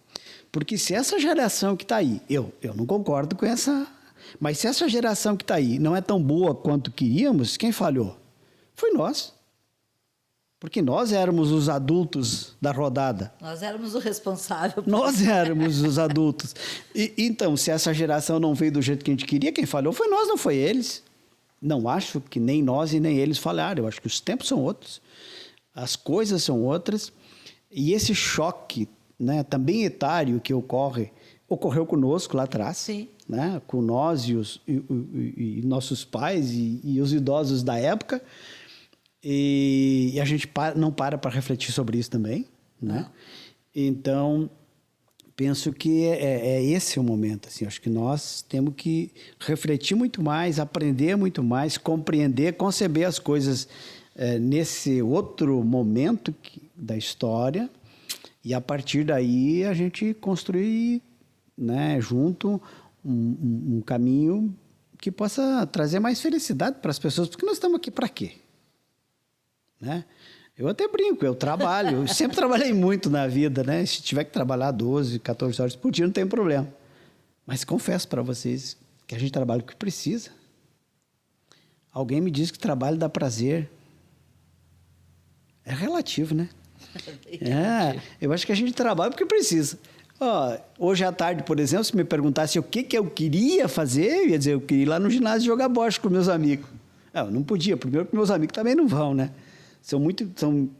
Porque se essa geração que está aí, eu não concordo com essa... Mas se essa geração que está aí não é tão boa quanto queríamos, quem falhou? Foi nós. Porque nós éramos os adultos da rodada. Nós éramos o responsável. Nós éramos os adultos. Então, se essa geração não veio do jeito que a gente queria, quem falhou foi nós, não foi eles. Não acho que nem nós e nem eles falharam. Eu acho que os tempos são outros, as coisas são outras. E esse choque, né, também etário que ocorreu conosco lá atrás. Sim. Né, com nós e nossos pais e os idosos da época. E a gente não para refletir sobre isso também, né? Então, penso que é esse o momento, assim. Acho que nós temos que refletir muito mais, aprender muito mais, compreender, conceber as coisas nesse outro momento da história e, a partir daí, a gente construir, né, junto um caminho que possa trazer mais felicidade para as pessoas, porque nós estamos aqui para quê? Né? Eu até brinco, eu trabalho, eu sempre trabalhei muito na vida, né? Se tiver que trabalhar 12, 14 horas por dia, não tem problema. Mas confesso para vocês que a gente trabalha o que precisa. Alguém me diz que trabalho dá prazer. É relativo, né? Eu acho que a gente trabalha porque precisa. Hoje à tarde, por exemplo, se me perguntasse o que eu queria fazer, eu ia dizer, eu queria ir lá no ginásio jogar bocha com meus amigos. Eu não podia, primeiro porque meus amigos também não vão, né?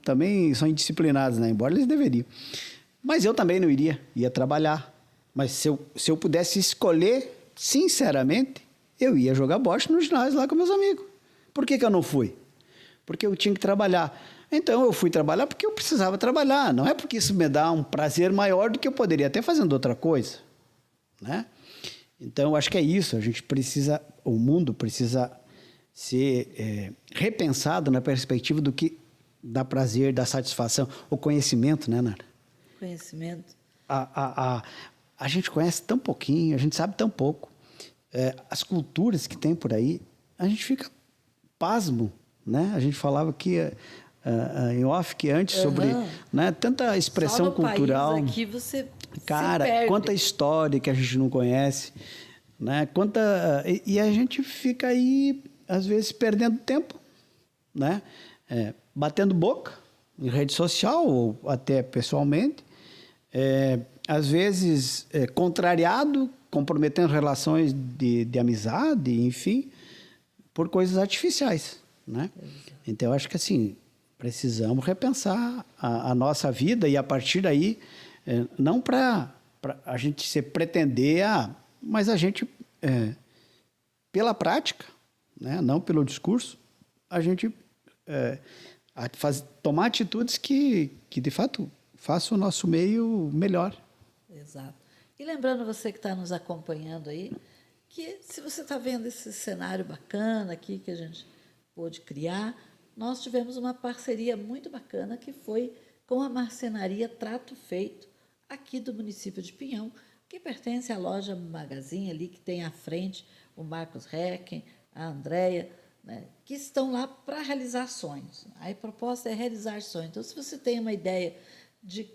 Também são indisciplinados, né? Embora eles deveriam. Mas eu também não iria, ia trabalhar. Mas se eu pudesse escolher, sinceramente, eu ia jogar bocha no ginásio lá com meus amigos. Por que eu não fui? Porque eu tinha que trabalhar. Então eu fui trabalhar porque eu precisava trabalhar. Não é porque isso me dá um prazer maior do que eu poderia até fazendo outra coisa, né? Então eu acho que é isso. A gente precisa, o mundo precisa ser repensado na perspectiva do que dá prazer, dá satisfação, o conhecimento, né, Nara? Conhecimento. A gente conhece tão pouquinho, a gente sabe tão pouco. As culturas que tem por aí, a gente fica pasmo, né? A gente falava aqui em off que antes sobre, né, tanta expressão cultural. País aqui você cara, se perde. Quanta história que a gente não conhece, né? E a gente fica aí às vezes perdendo tempo, né? Batendo boca em rede social ou até pessoalmente, às vezes contrariado, comprometendo relações de amizade, enfim, por coisas artificiais, né? Então, eu acho que assim, precisamos repensar a nossa vida e a partir daí, não para a gente se pretender, mas a gente, pela prática, né, não pelo discurso, a gente tomar atitudes que de fato façam o nosso meio melhor. Exato. E lembrando você que está nos acompanhando aí, que se você está vendo esse cenário bacana aqui que a gente pôde criar, nós tivemos uma parceria muito bacana que foi com a marcenaria Trato Feito, aqui do município de Pinhão, que pertence à loja Magazine ali, que tem à frente o Marcos Recken, a Andréia, né, que estão lá para realizar sonhos. A proposta é realizar sonhos. Então, se você tem uma ideia de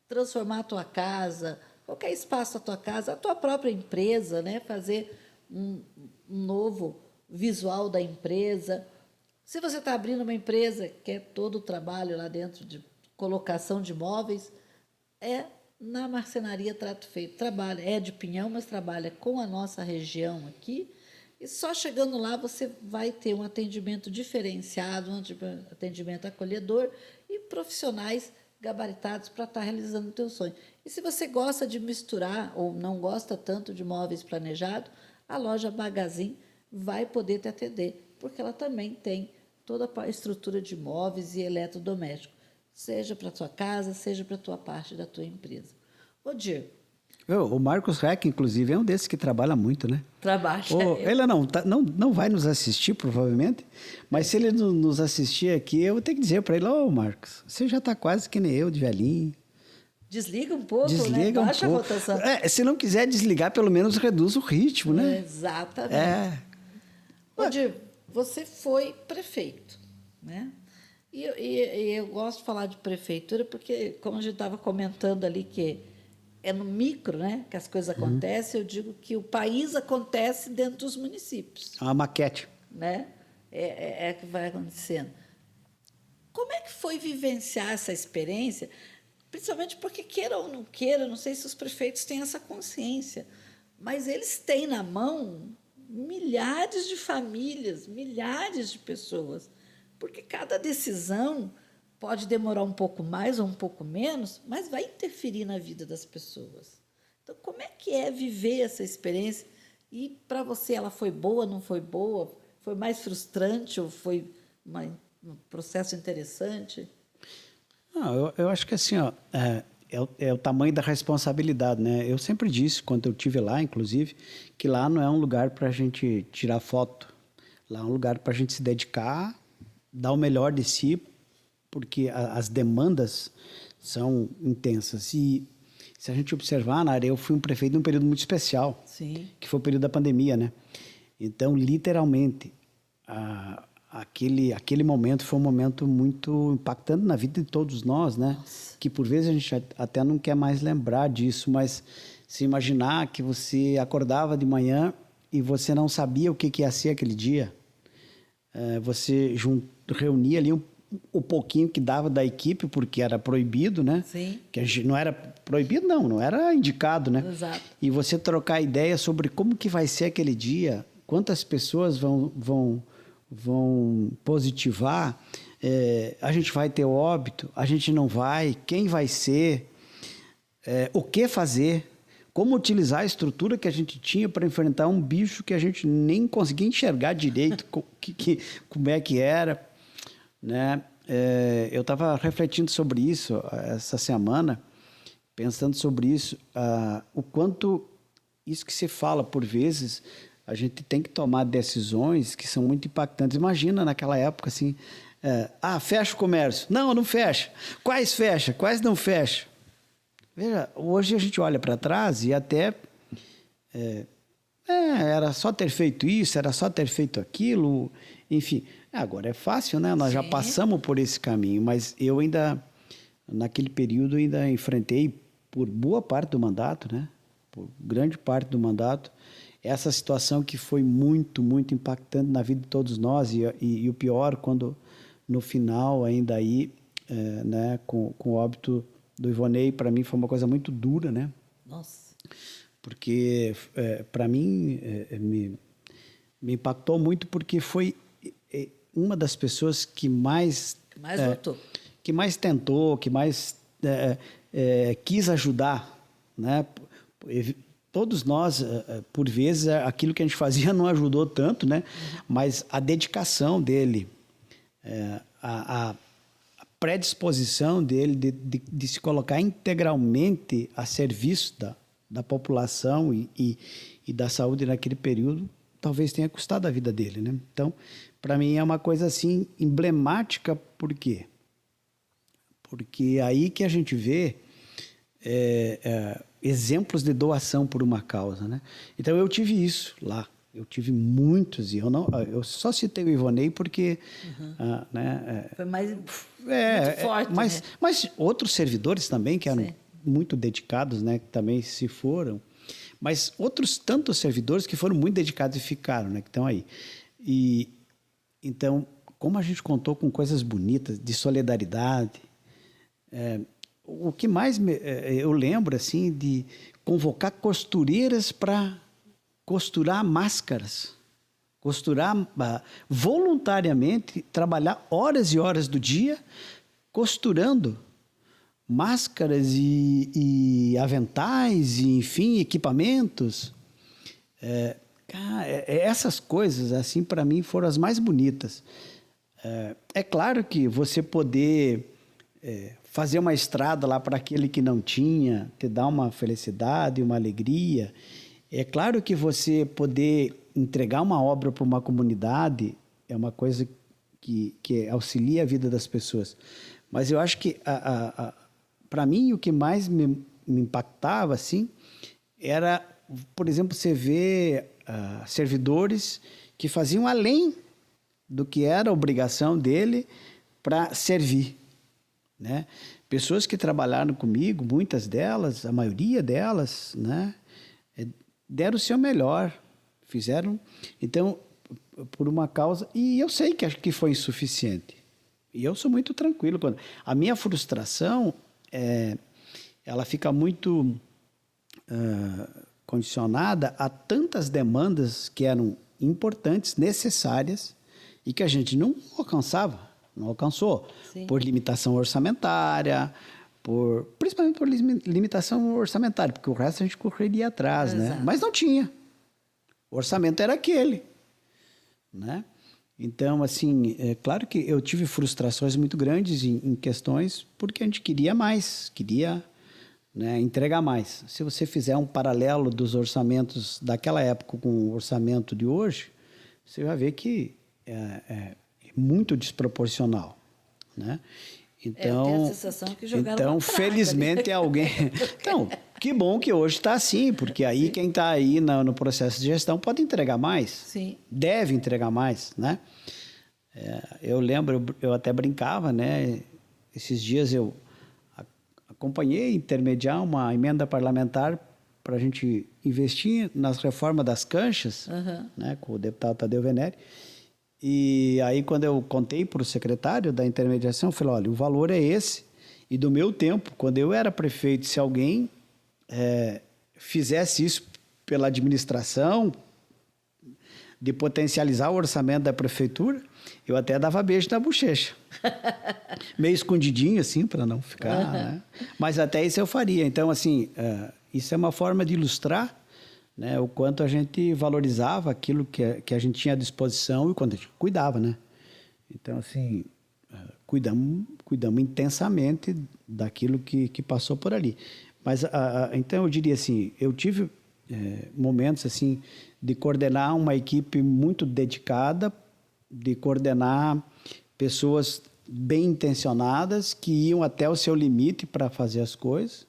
transformar a tua casa, qualquer espaço da tua casa, a tua própria empresa, né, fazer um novo visual da empresa. Se você está abrindo uma empresa, que é todo o trabalho lá dentro de colocação de móveis, é na marcenaria Trato Feito. Trabalha, é de Pinhão, mas trabalha com a nossa região aqui. E só chegando lá você vai ter um atendimento diferenciado, um atendimento acolhedor e profissionais gabaritados para estar realizando o teu sonho. E se você gosta de misturar ou não gosta tanto de móveis planejados, a loja Magazine vai poder te atender, porque ela também tem toda a estrutura de móveis e eletrodomésticos, seja para a tua casa, seja para a tua parte da tua empresa. Ô, Dir. O Marcos Reck, inclusive, é um desses que trabalha muito, né? Trabalha. Ele não vai nos assistir, provavelmente, mas se ele nos assistir aqui, eu vou ter que dizer para ele, Marcos, você já está quase que nem eu, de velhinho. Desliga um pouco, Desliga né? Baixa um a pouco. rotação. Se não quiser desligar, pelo menos reduz o ritmo, né? Exatamente. Ô, Dir, você foi prefeito, né? E eu gosto de falar de prefeitura porque, como a gente estava comentando ali, que é no micro, né, que as coisas acontecem, eu digo que o país acontece dentro dos municípios. É uma maquete. Né? É que vai acontecendo. Como é que foi vivenciar essa experiência? Principalmente porque, queira ou não queira, não sei se os prefeitos têm essa consciência, mas eles têm na mão milhares de famílias, milhares de pessoas, porque cada decisão pode demorar um pouco mais ou um pouco menos, mas vai interferir na vida das pessoas. Então, como é que é viver essa experiência? E, para você, ela foi boa, não foi boa? Foi mais frustrante ou foi um processo interessante? Eu acho que assim, ó, é o tamanho da responsabilidade, né? Eu sempre disse, quando eu estive lá, inclusive, que lá não é um lugar para a gente tirar foto. Lá é um lugar para a gente se dedicar, dar o melhor de si, porque as demandas são intensas. E se a gente observar, Nara, eu fui um prefeito num período muito especial, Sim. que foi o período da pandemia, né? Então, literalmente, aquele momento foi um momento muito impactante na vida de todos nós, né? Nossa. Que por vezes a gente até não quer mais lembrar disso, mas se imaginar que você acordava de manhã e você não sabia o que ia ser aquele dia, você reunia ali o pouquinho que dava da equipe, porque era proibido, né? Sim. Que a gente não era proibido, não era indicado, né? Exato. E você trocar ideia sobre como que vai ser aquele dia, quantas pessoas vão positivar, a gente vai ter óbito, a gente não vai, quem vai ser, o que fazer, como utilizar a estrutura que a gente tinha para enfrentar um bicho que a gente nem conseguia enxergar direito como é que era, né? Eu estava refletindo sobre isso essa semana, pensando sobre isso, o quanto isso que se fala por vezes, a gente tem que tomar decisões que são muito impactantes. Imagina naquela época assim, fecha o comércio. Não fecha. Quais fecha? Quais não fecha? Veja, hoje a gente olha para trás e até era só ter feito isso, era só ter feito aquilo, enfim. Agora é fácil, né? Nós já passamos por esse caminho, mas eu ainda, naquele período, ainda enfrentei por boa parte do mandato, né? Por grande parte do mandato, essa situação que foi muito, muito impactante na vida de todos nós e o pior, quando no final ainda aí, né, com o óbito do Ivonei, para mim foi uma coisa muito dura, né? Nossa. Porque para mim me impactou muito porque foi uma das pessoas que mais lutou, que mais tentou, que mais quis ajudar, né? Todos nós, por vezes, aquilo que a gente fazia não ajudou tanto, né? Mas a dedicação dele, a predisposição dele de se colocar integralmente a serviço da população e da saúde naquele período, talvez tenha custado a vida dele, né? Então, para mim é uma coisa assim emblemática, por quê? Porque é aí que a gente vê exemplos de doação por uma causa, né? Então eu tive isso lá, eu tive muitos e eu só citei o Ivonei porque, né? Foi mais muito forte, mas outros servidores também que eram Sim. muito dedicados, né? Que também se foram, mas outros tantos servidores que foram muito dedicados e ficaram, né? Que estão aí. E então, como a gente contou com coisas bonitas de solidariedade. O que mais eu lembro assim de convocar costureiras para costurar máscaras, costurar voluntariamente, trabalhar horas e horas do dia costurando máscaras e aventais e, enfim, equipamentos. Essas coisas assim para mim foram as mais bonitas. É claro que você poder fazer uma estrada lá para aquele que não tinha, te dá uma felicidade, uma alegria. É claro que você poder entregar uma obra para uma comunidade é uma coisa que auxilia a vida das pessoas. Mas eu acho que, para mim, o que mais me impactava assim, era, por exemplo, você vê servidores que faziam além do que era a obrigação dele para servir. Né? Pessoas que trabalharam comigo, muitas delas, a maioria delas, né, deram o seu melhor, fizeram, então, por uma causa, e eu sei que acho que foi insuficiente. E eu sou muito tranquilo. A minha frustração, ela fica muito condicionada a tantas demandas que eram importantes, necessárias, e que a gente não alcançou, Sim. por limitação orçamentária, principalmente por limitação orçamentária, porque o resto a gente correria atrás, né? Mas não tinha. O orçamento era aquele, né? Então, assim, é claro que eu tive frustrações muito grandes em questões porque a gente queria mais, né, entregar mais. Se você fizer um paralelo dos orçamentos daquela época com o orçamento de hoje, você vai ver que é muito desproporcional, né? Então, eu tenho a sensação que jogaram uma praga felizmente ali. alguém... Então, que bom que hoje está assim, porque aí quem está aí no processo de gestão pode entregar mais. Sim. Deve entregar mais, né? Eu lembro, eu até brincava, né? Esses dias eu acompanhei intermediar uma emenda parlamentar para a gente investir nas reformas das canchas, né? Com o deputado Tadeu Venere. E aí, quando eu contei para o secretário da intermediação, eu falei, olha, o valor é esse. E do meu tempo, quando eu era prefeito, se alguém fizesse isso pela administração, de potencializar o orçamento da prefeitura, eu até dava beijo na bochecha. Meio escondidinho, assim, para não ficar... né? Mas até isso eu faria. Então, assim, isso é uma forma de ilustrar, né, o quanto a gente valorizava aquilo que a gente tinha à disposição e quanto a gente cuidava, né? Então, assim, cuidamos intensamente daquilo que passou por ali. Mas, então, eu diria assim, eu tive momentos, assim, de coordenar uma equipe muito dedicada, de coordenar pessoas bem intencionadas que iam até o seu limite para fazer as coisas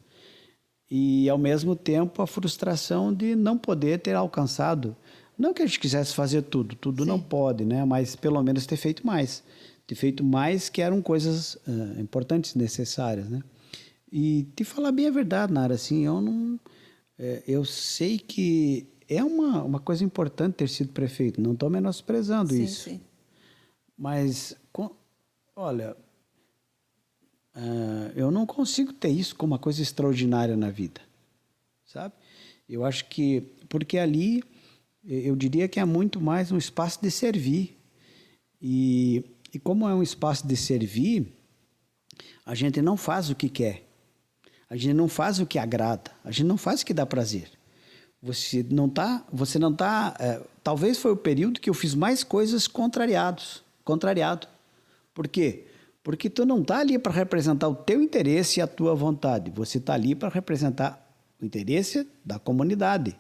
e, ao mesmo tempo, a frustração de não poder ter alcançado. Não que a gente quisesse fazer tudo Sim. Não pode, né? Mas pelo menos ter feito mais. Ter feito mais que eram coisas importantes, necessárias, né? E te falar bem a verdade, Nara, assim, eu sei que é uma coisa importante ter sido prefeito, não estou menosprezando isso. Sim. Mas, olha, eu não consigo ter isso como uma coisa extraordinária na vida, sabe? Eu acho que, porque ali, eu diria que é muito mais um espaço de servir. E como é um espaço de servir, a gente não faz o que quer. A gente não faz o que agrada. A gente não faz o que dá prazer. Você não tá. Talvez foi o período que eu fiz mais coisas contrariado. Por quê? Porque tu não está ali para representar o teu interesse e a tua vontade. Você está ali para representar o interesse da comunidade,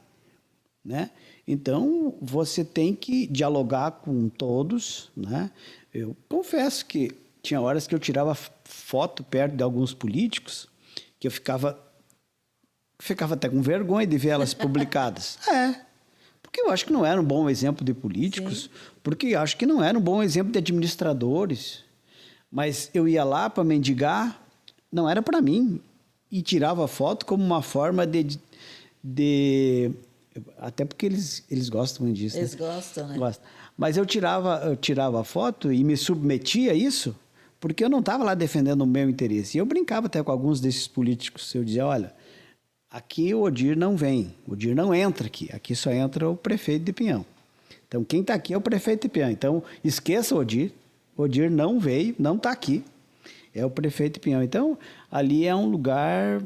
né? Então, você tem que dialogar com todos, né? Eu confesso que tinha horas que eu tirava foto perto de alguns políticos que eu ficava até com vergonha de ver elas publicadas. Porque eu acho que não era um bom exemplo de políticos, Sim. porque eu acho que não era um bom exemplo de administradores. Mas eu ia lá para mendigar, não era para mim, e tirava foto como uma forma de até porque eles gostam disso. Eles né? gostam, né? Gostam. Mas eu tirava a foto e me submetia a isso porque eu não estava lá defendendo o meu interesse. E eu brincava até com alguns desses políticos. Eu dizia, olha, aqui o Odir não vem, o Odir não entra aqui só entra o prefeito de Pinhão. Então, quem está aqui é o prefeito de Pinhão. Então, esqueça o Odir não veio, não está aqui, é o prefeito de Pinhão. Então, ali é um lugar,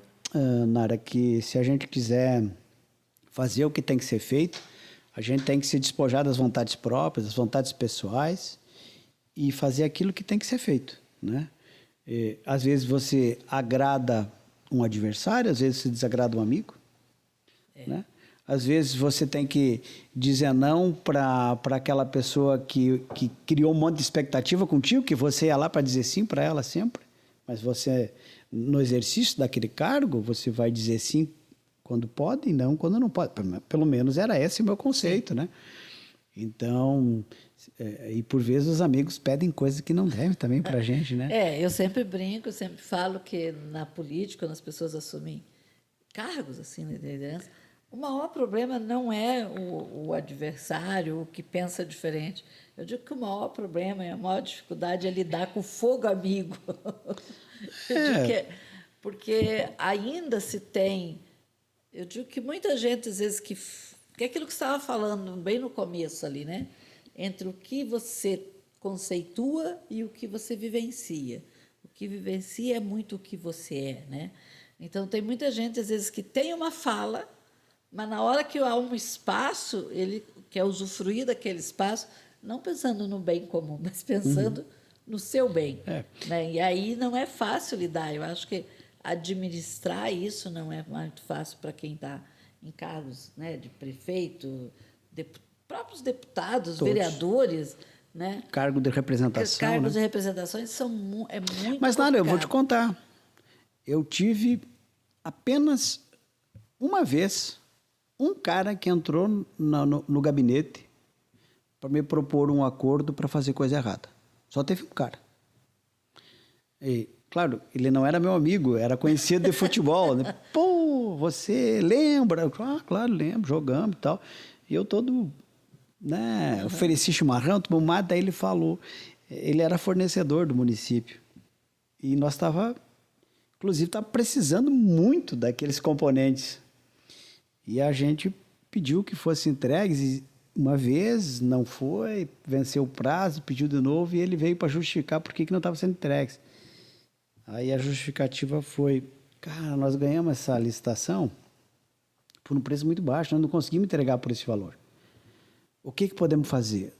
Nara, que se a gente quiser fazer o que tem que ser feito, a gente tem que se despojar das vontades próprias, das vontades pessoais e fazer aquilo que tem que ser feito, né? Às vezes você agrada um adversário, às vezes você desagrada um amigo, né? Às vezes você tem que dizer não para aquela pessoa que criou um monte de expectativa contigo, que você ia lá para dizer sim para ela sempre, mas você, no exercício daquele cargo, você vai dizer sim quando pode e não quando não pode. Pelo menos era esse o meu conceito, né? Então, e por vezes os amigos pedem coisas que não devem também para a gente, né? Eu sempre brinco, sempre falo que na política, quando as pessoas assumem cargos assim, de liderança, O maior problema não é o adversário, o que pensa diferente. Eu digo que o maior problema e a maior dificuldade é lidar com o fogo amigo. Eu digo que porque ainda se tem. Eu digo que muita gente, às vezes, que é aquilo que você estava falando bem no começo ali, né? Entre o que você conceitua e o que você vivencia. O que vivencia é muito o que você é, né? Então, tem muita gente, às vezes, que tem uma fala, mas na hora que há um espaço, ele quer usufruir daquele espaço, não pensando no bem comum, mas pensando no seu bem. É. Né? E aí não é fácil lidar. Eu acho que administrar isso não é muito fácil para quem está em cargos, né, de prefeito, próprios deputados, Todos. vereadores, né? Cargo de representação, Cargos né? de representações é muito Mas, Nara, eu vou te complicado. contar. Eu tive apenas uma vez um cara que entrou no gabinete para me propor um acordo para fazer coisa errada. Só teve um cara. E, claro, ele não era meu amigo, era conhecido de futebol. Né? Pô, você lembra? Ah, claro, lembro, jogamos e tal. E eu todo, né, ofereci chimarrão, tomou mate, daí ele falou. Ele era fornecedor do município. E nós inclusive, estava precisando muito daqueles componentes. E a gente pediu que fossem entregues, e uma vez não foi, venceu o prazo, pediu de novo, e ele veio para justificar por que não estava sendo entregues. Aí a justificativa foi, cara, nós ganhamos essa licitação por um preço muito baixo, nós não conseguimos entregar por esse valor. O que podemos fazer?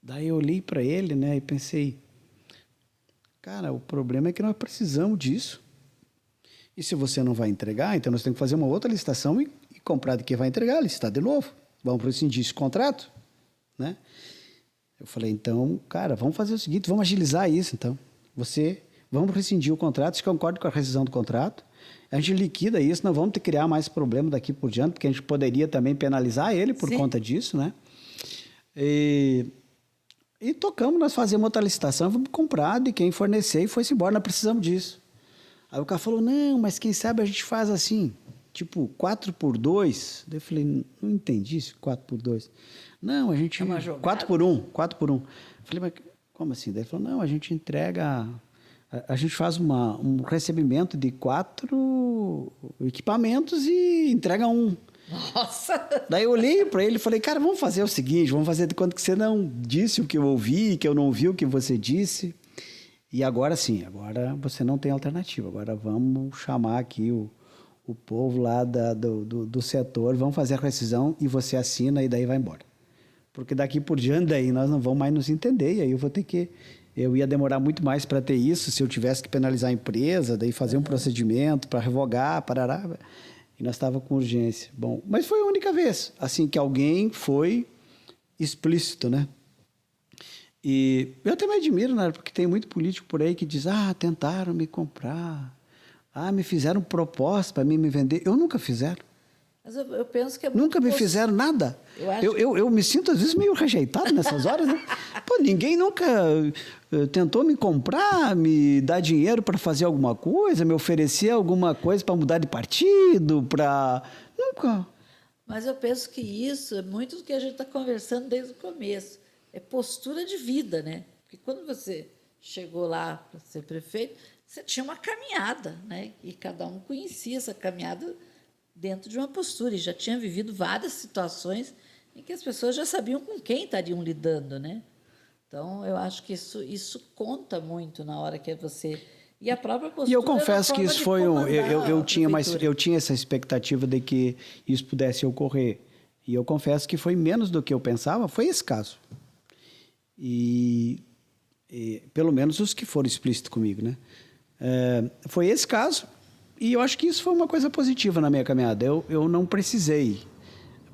Daí eu olhei para ele, né, e pensei, cara, o problema é que nós precisamos disso. E se você não vai entregar, então nós temos que fazer uma outra licitação e comprar de quem vai entregar, licitar de novo. Vamos rescindir esse contrato, né? Eu falei, então, cara, vamos fazer o seguinte, vamos agilizar isso, então. Vamos rescindir o contrato, se concorda com a rescisão do contrato, a gente liquida isso, não vamos ter que criar mais problema daqui por diante, porque a gente poderia também penalizar ele por conta disso, né? E tocamos, nós fazemos outra licitação, vamos comprar de quem fornecer e foi-se embora, nós precisamos disso. Aí o cara falou, não, mas quem sabe a gente faz assim, tipo 4x2. Daí eu falei, não entendi isso, 4x2. Não, a gente... É uma jogada. 4x1. Falei, mas como assim? Daí ele falou, não, a gente entrega... A gente faz um recebimento de 4 equipamentos e entrega um. Nossa! Daí eu olhei para ele e falei, cara, vamos fazer o seguinte, vamos fazer de conta que você não disse o que eu ouvi, que eu não ouvi o que você disse. E agora sim, agora você não tem alternativa. Agora vamos chamar aqui o povo lá do setor, vamos fazer a rescisão e você assina e daí vai embora. Porque daqui por diante daí nós não vamos mais nos entender e aí eu ia demorar muito mais para ter isso se eu tivesse que penalizar a empresa, daí fazer um procedimento para revogar, parará. E nós estávamos com urgência. Bom, mas foi a única vez, assim, que alguém foi explícito, né? E eu até me admiro, né? Porque tem muito político por aí que diz, tentaram me comprar, me fizeram proposta para mim me vender. Eu nunca fizeram. Mas eu penso que é Nunca me fizeram nada. Eu me sinto, às vezes, meio rejeitado nessas horas, né? Pô, ninguém nunca tentou me comprar, me dar dinheiro para fazer alguma coisa, me oferecer alguma coisa para mudar de partido, para... Nunca. Mas eu penso que isso é muito do que a gente está conversando desde o começo. É postura de vida, né? Porque quando você chegou lá para ser prefeito, você tinha uma caminhada, né? E cada um conhecia essa caminhada dentro de uma postura, e já tinha vivido várias situações em que as pessoas já sabiam com quem estariam lidando, né? Então, eu acho que isso conta muito na hora que você... E a própria postura... E eu confesso que isso foi eu tinha essa expectativa de que isso pudesse ocorrer. E eu confesso que foi menos do que eu pensava, foi esse caso. E pelo menos os que foram explícitos comigo, né? Foi esse caso. E eu acho que isso foi uma coisa positiva na minha caminhada. Eu não precisei,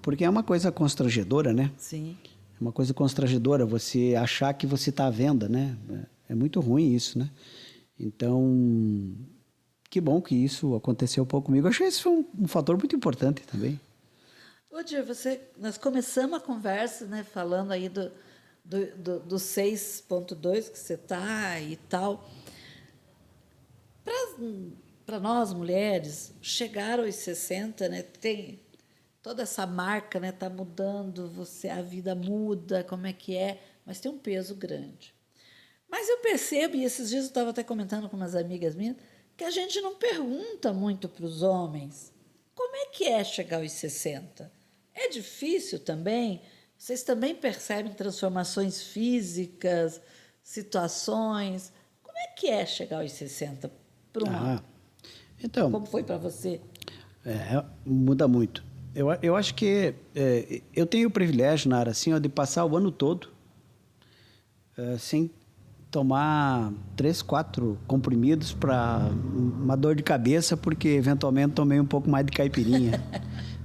porque é uma coisa constrangedora, né? Sim. É uma coisa constrangedora você achar que você está à venda, né? É muito ruim isso, né? Então, que bom que isso aconteceu um pouco comigo. Eu achei que isso foi um fator muito importante também. Ô, Dir, nós começamos a conversa, né, falando aí do 6.2 que você está e tal. Para nós, mulheres, chegar aos 60, né, toda essa marca, né, tá mudando, a vida muda, como é que é, mas tem um peso grande. Mas eu percebo, e esses dias eu estava até comentando com umas amigas minhas, que a gente não pergunta muito para os homens como é que é chegar aos 60. É difícil também? Vocês também percebem transformações físicas, situações? Como é que é chegar aos 60 para um homem? Então, Como foi para você? muda muito. Eu acho que eu tenho o privilégio, Nara, assim, ó, de passar o ano todo sem tomar 3, 4 comprimidos para uma dor de cabeça, porque eventualmente tomei um pouco mais de caipirinha.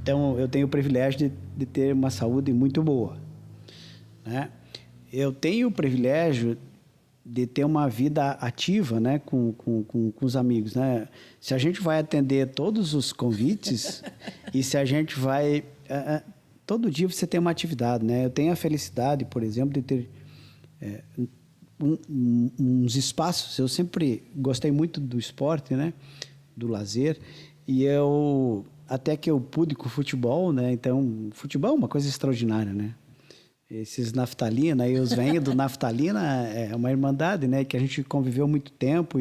Então, eu tenho o privilégio de ter uma saúde muito boa, né? Eu tenho o privilégio de ter uma vida ativa, né, com os amigos, né? Se a gente vai atender todos os convites e se a gente vai... todo dia você tem uma atividade, né? Eu tenho a felicidade, por exemplo, de ter uns espaços. Eu sempre gostei muito do esporte, né, do lazer, e até que eu pude com o futebol, né? Então, futebol é uma coisa extraordinária, né? Esses naftalina, e os velhos do naftalina é uma irmandade, né? Que a gente conviveu muito tempo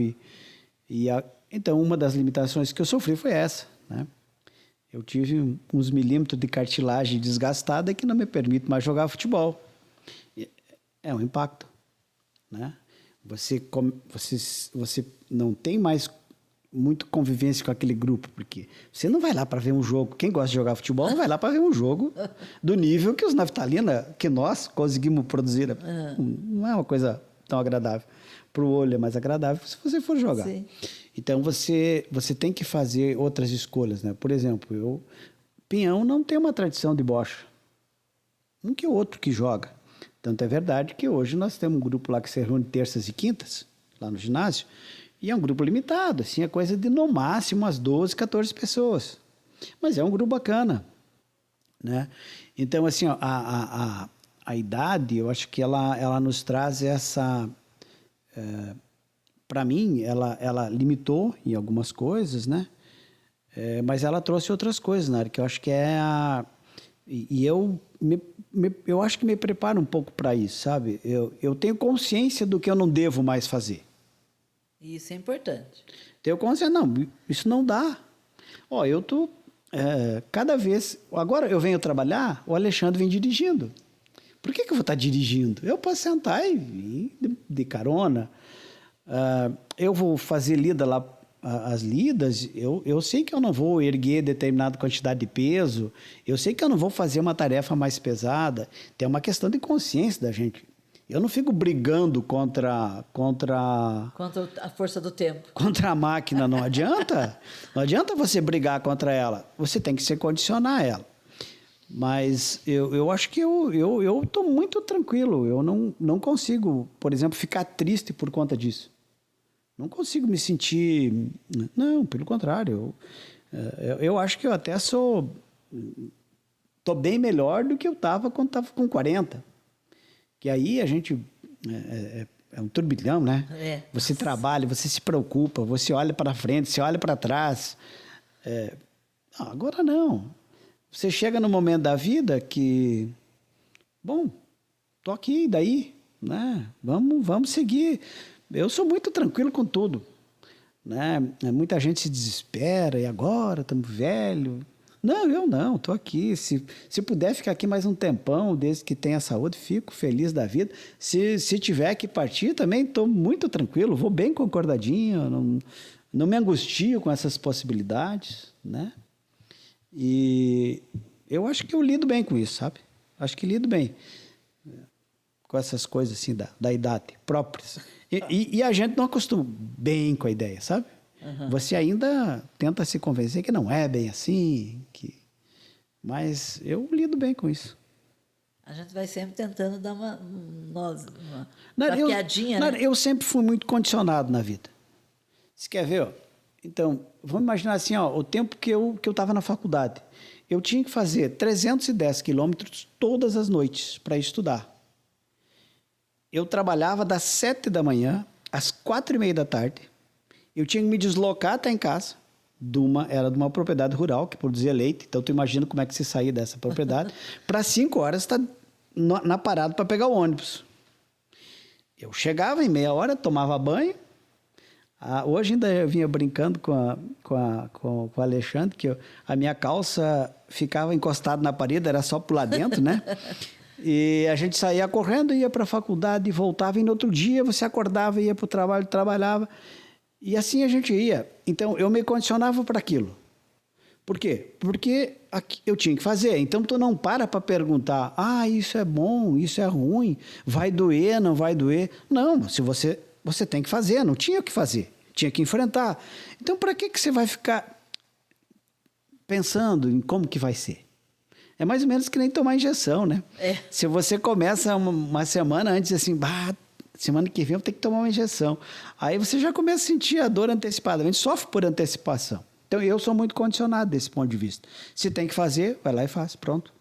então, uma das limitações que eu sofri foi essa, né? Eu tive uns milímetros de cartilagem desgastada que não me permite mais jogar futebol. É um impacto, né? Você não tem mais muito convivência com aquele grupo, porque você não vai lá para ver um jogo. Quem gosta de jogar futebol não vai lá para ver um jogo do nível que os naftalina, que nós conseguimos produzir. Não é uma coisa tão agradável. Para o olho é mais agradável se você for jogar. Sim. Então, você tem que fazer outras escolhas, né? Por exemplo, Pinhão não tem uma tradição de bocha. Um que o outro que joga. Tanto é verdade que hoje nós temos um grupo lá que se reúne terças e quintas, lá no ginásio, e é um grupo limitado, assim, é coisa de no máximo umas 12, 14 pessoas. Mas é um grupo bacana, né? Então, assim, ó, a idade, eu acho que ela nos traz essa... para mim, ela limitou em algumas coisas, né? Mas ela trouxe outras coisas, né? Que eu acho que eu acho que me preparo um pouco para isso, sabe? Eu tenho consciência do que eu não devo mais fazer. Isso é importante. Tenho consciência, não, isso não dá. Ó, eu tô cada vez... Agora eu venho trabalhar, o Alexandre vem dirigindo. Por que eu vou estar dirigindo? Eu posso sentar e vir de carona. Eu vou fazer lida lá, as lidas, eu sei que eu não vou erguer determinada quantidade de peso, eu sei que eu não vou fazer uma tarefa mais pesada. Tem uma questão de consciência da gente. Eu não fico brigando contra a força do tempo. Contra a máquina, não adianta. Não adianta você brigar contra ela. Você tem que se condicionar a ela. Mas eu acho que eu estou muito tranquilo. Eu não consigo, por exemplo, ficar triste por conta disso. Não consigo me sentir... Não, pelo contrário. Eu acho que eu até estou bem melhor do que eu estava quando estava com 40. Que aí a gente... É um turbilhão, né? Você trabalha, você se preocupa, você olha para frente, você olha para trás. Agora não. Você chega no momento da vida que... Bom, tô aqui, daí, né? Vamos seguir. Eu sou muito tranquilo com tudo, né? Muita gente se desespera, e agora estamos velhos. Não, eu não, estou aqui. Se puder ficar aqui mais um tempão, desde que tenha saúde, fico feliz da vida. Se tiver que partir, também estou muito tranquilo, vou bem concordadinho, não me angustio com essas possibilidades, né? E eu acho que eu lido bem com isso, sabe? Acho que lido bem com essas coisas assim da idade próprias. E a gente não acostuma bem com a ideia, sabe? Uhum. Você ainda tenta se convencer que não é bem assim, mas eu lido bem com isso. A gente vai sempre tentando dar uma piadinha, né? Eu sempre fui muito condicionado na vida. Você quer ver? Ó? Então, vamos imaginar assim, ó, o tempo que eu estava na faculdade. Eu tinha que fazer 310 quilômetros todas as noites para estudar. Eu trabalhava das 7 da manhã às 4:30 da tarde. Eu tinha que me deslocar até em casa, era de uma propriedade rural que produzia leite. Então, tu imagina como é que se saía dessa propriedade. Para 5 horas, estar na parada para pegar o ônibus. Eu chegava em meia hora, tomava banho. Hoje ainda eu vinha brincando com o Alexandre, que a minha calça ficava encostada na parede, era só pular dentro, né? E a gente saía correndo, ia para a faculdade, voltava, e no outro dia você acordava, ia para o trabalho, trabalhava. E assim a gente ia. Então, eu me condicionava para aquilo. Por quê? Porque eu tinha que fazer. Então, tu não para perguntar, isso é bom, isso é ruim, vai doer, não vai doer. Não, se você tem que fazer, não tinha o que fazer, tinha que enfrentar. Então, para que você vai ficar pensando em como que vai ser? É mais ou menos que nem tomar injeção, né? Se você começa uma semana antes, assim, semana que vem eu vou ter que tomar uma injeção. Aí você já começa a sentir a dor antecipadamente, sofre por antecipação. Então, eu sou muito condicionado desse ponto de vista. Se tem que fazer, vai lá e faz, pronto.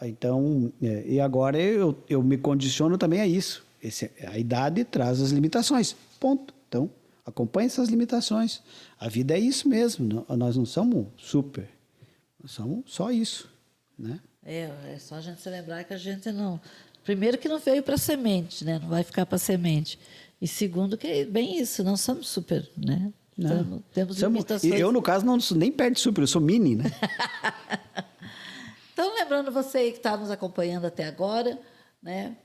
Então, e agora eu me condiciono também a isso. A idade traz as limitações, ponto. Então, acompanhe essas limitações. A vida é isso mesmo, nós não somos super, nós somos só isso, né? É só a gente se lembrar que a gente não... Primeiro que não veio para semente, né? Não vai ficar para semente. E segundo que é bem isso, não somos super, né? Não. Temos limitações. Eu, no caso, não sou nem perto de super, eu sou mini, né? Então, lembrando você que está nos acompanhando até agora, né?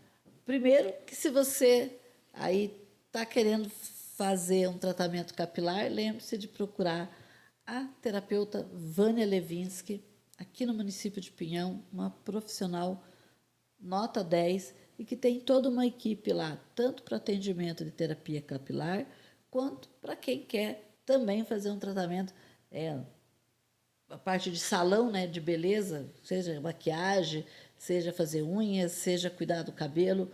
Primeiro, que se você aí está querendo fazer um tratamento capilar, lembre-se de procurar a terapeuta Vânia Levinsky, aqui no município de Pinhão, uma profissional nota 10 e que tem toda uma equipe lá, tanto para atendimento de terapia capilar, quanto para quem quer também fazer um tratamento, a parte de salão, né, de beleza, seja maquiagem, seja fazer unhas, seja cuidar do cabelo,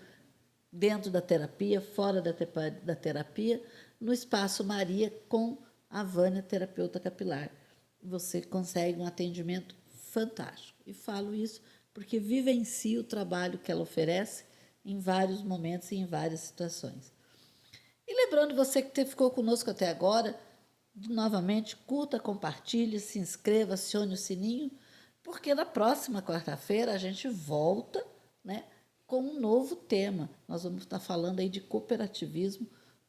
dentro da terapia, fora da terapia, no Espaço Maria, com a Vânia, terapeuta capilar. Você consegue um atendimento fantástico. E falo isso porque vivencio o trabalho que ela oferece em vários momentos e em várias situações. E lembrando você que ficou conosco até agora, novamente, curta, compartilhe, se inscreva, acione o sininho, porque na próxima quarta-feira a gente volta, né, com um novo tema. Nós vamos estar falando aí de cooperativismo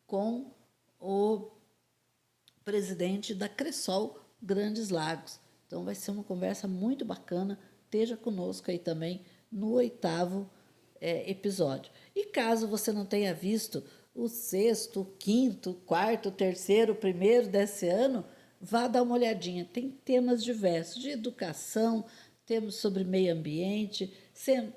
com o presidente da Cressol Grandes Lagos. Então, vai ser uma conversa muito bacana. Esteja conosco aí também no 8º episódio. E caso você não tenha visto o 6º, o 5º, o 4º, o 3º, o 1º desse ano, vá dar uma olhadinha. Tem temas diversos, de educação, temos sobre meio ambiente,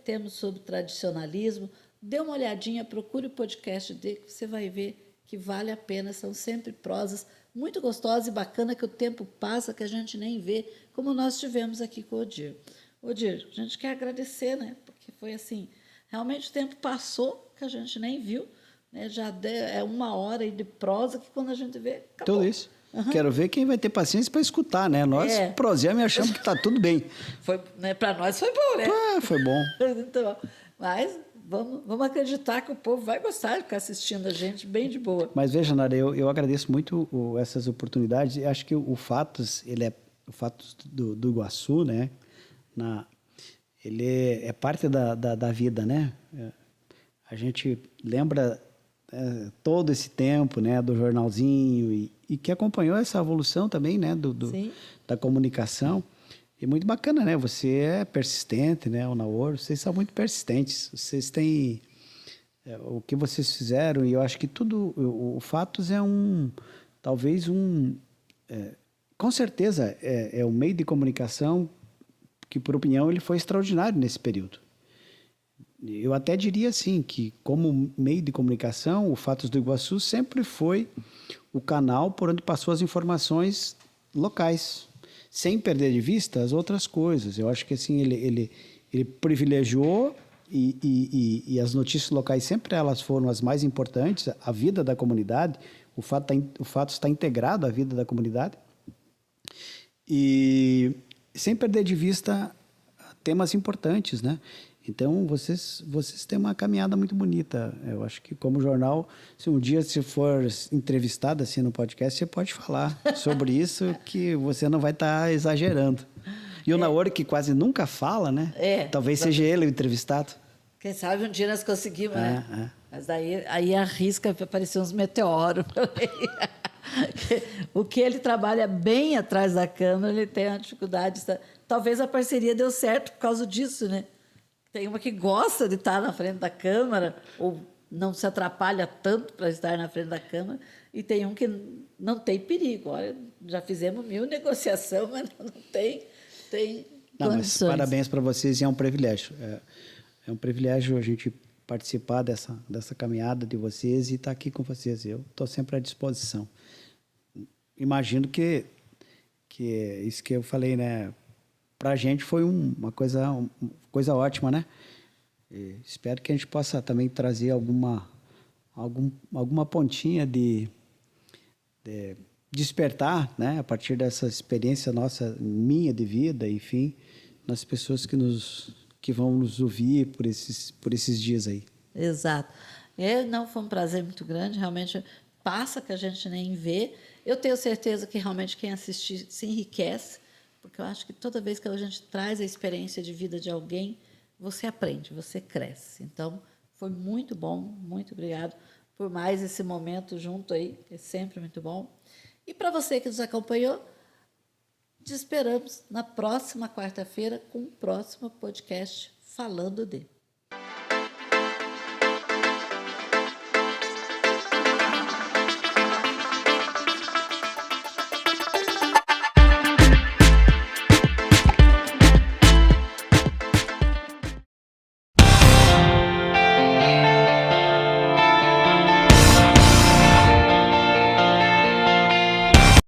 temos sobre tradicionalismo. Dê uma olhadinha, procure o podcast dele, que você vai ver que vale a pena. São sempre prosas muito gostosas e bacanas, que o tempo passa, que a gente nem vê, como nós tivemos aqui com o Odir. Odir, a gente quer agradecer, né? Porque foi assim, realmente o tempo passou, que a gente nem viu, né? Já é 1 hora aí de prosa, que quando a gente vê, acabou. Tudo isso. Uhum. Quero ver quem vai ter paciência para escutar, né? Nós, prosemos e achamos que está tudo bem. Né, para nós foi bom, né? Foi bom. Então, mas vamos acreditar que o povo vai gostar de ficar assistindo a gente bem de boa. Mas veja, Nara, eu agradeço muito essas oportunidades. Eu acho que o Fatos, o Fatos do Iguaçu, né? Ele é parte da vida, né? A gente lembra todo esse tempo, né, do jornalzinho e que acompanhou essa evolução também, né, da comunicação. E muito bacana, né? Você é persistente, né, o Naor, vocês são muito persistentes. Vocês têm o que vocês fizeram, e eu acho que tudo, o Fatos é talvez com certeza é um meio de comunicação que, por opinião, ele foi extraordinário nesse período. Eu até diria assim, que como meio de comunicação, o Fatos do Iguaçu sempre foi o canal por onde passou as informações locais, sem perder de vista as outras coisas. Eu acho que assim, ele privilegiou e as notícias locais sempre elas foram as mais importantes, a vida da comunidade, o fato está integrado à vida da comunidade, e sem perder de vista temas importantes, né? Então, vocês têm uma caminhada muito bonita. Eu acho que, como jornal, se um dia você for entrevistado assim no podcast, você pode falar sobre isso, que você não vai estar exagerando. E o Naori, que quase nunca fala, né? Talvez seja ele o entrevistado. Quem sabe um dia nós conseguimos, né? Mas daí aí arrisca aparecer uns meteoros. O que ele trabalha bem atrás da câmera, ele tem uma dificuldade. Talvez a parceria deu certo por causa disso, né? Tem uma que gosta de estar na frente da câmera, ou não se atrapalha tanto para estar na frente da câmera, e tem um que não tem perigo. Olha, já fizemos 1000 negociações, mas não tem condições. Mas parabéns para vocês, e é um privilégio. É um privilégio a gente participar dessa caminhada de vocês e estar aqui com vocês. Eu estou sempre à disposição. Imagino que isso que eu falei, né? Para a gente foi uma coisa ótima, né? E espero que a gente possa também trazer alguma pontinha de despertar, né? A partir dessa experiência minha de vida, enfim, nas pessoas que vão nos ouvir por esses dias aí. Exato. Não, foi um prazer muito grande, realmente passa que a gente nem vê. Eu tenho certeza que realmente quem assistir se enriquece, porque eu acho que toda vez que a gente traz a experiência de vida de alguém, você aprende, você cresce. Então, foi muito bom, muito obrigado por mais esse momento junto aí, que é sempre muito bom. E para você que nos acompanhou, te esperamos na próxima quarta-feira com o próximo podcast Falando de.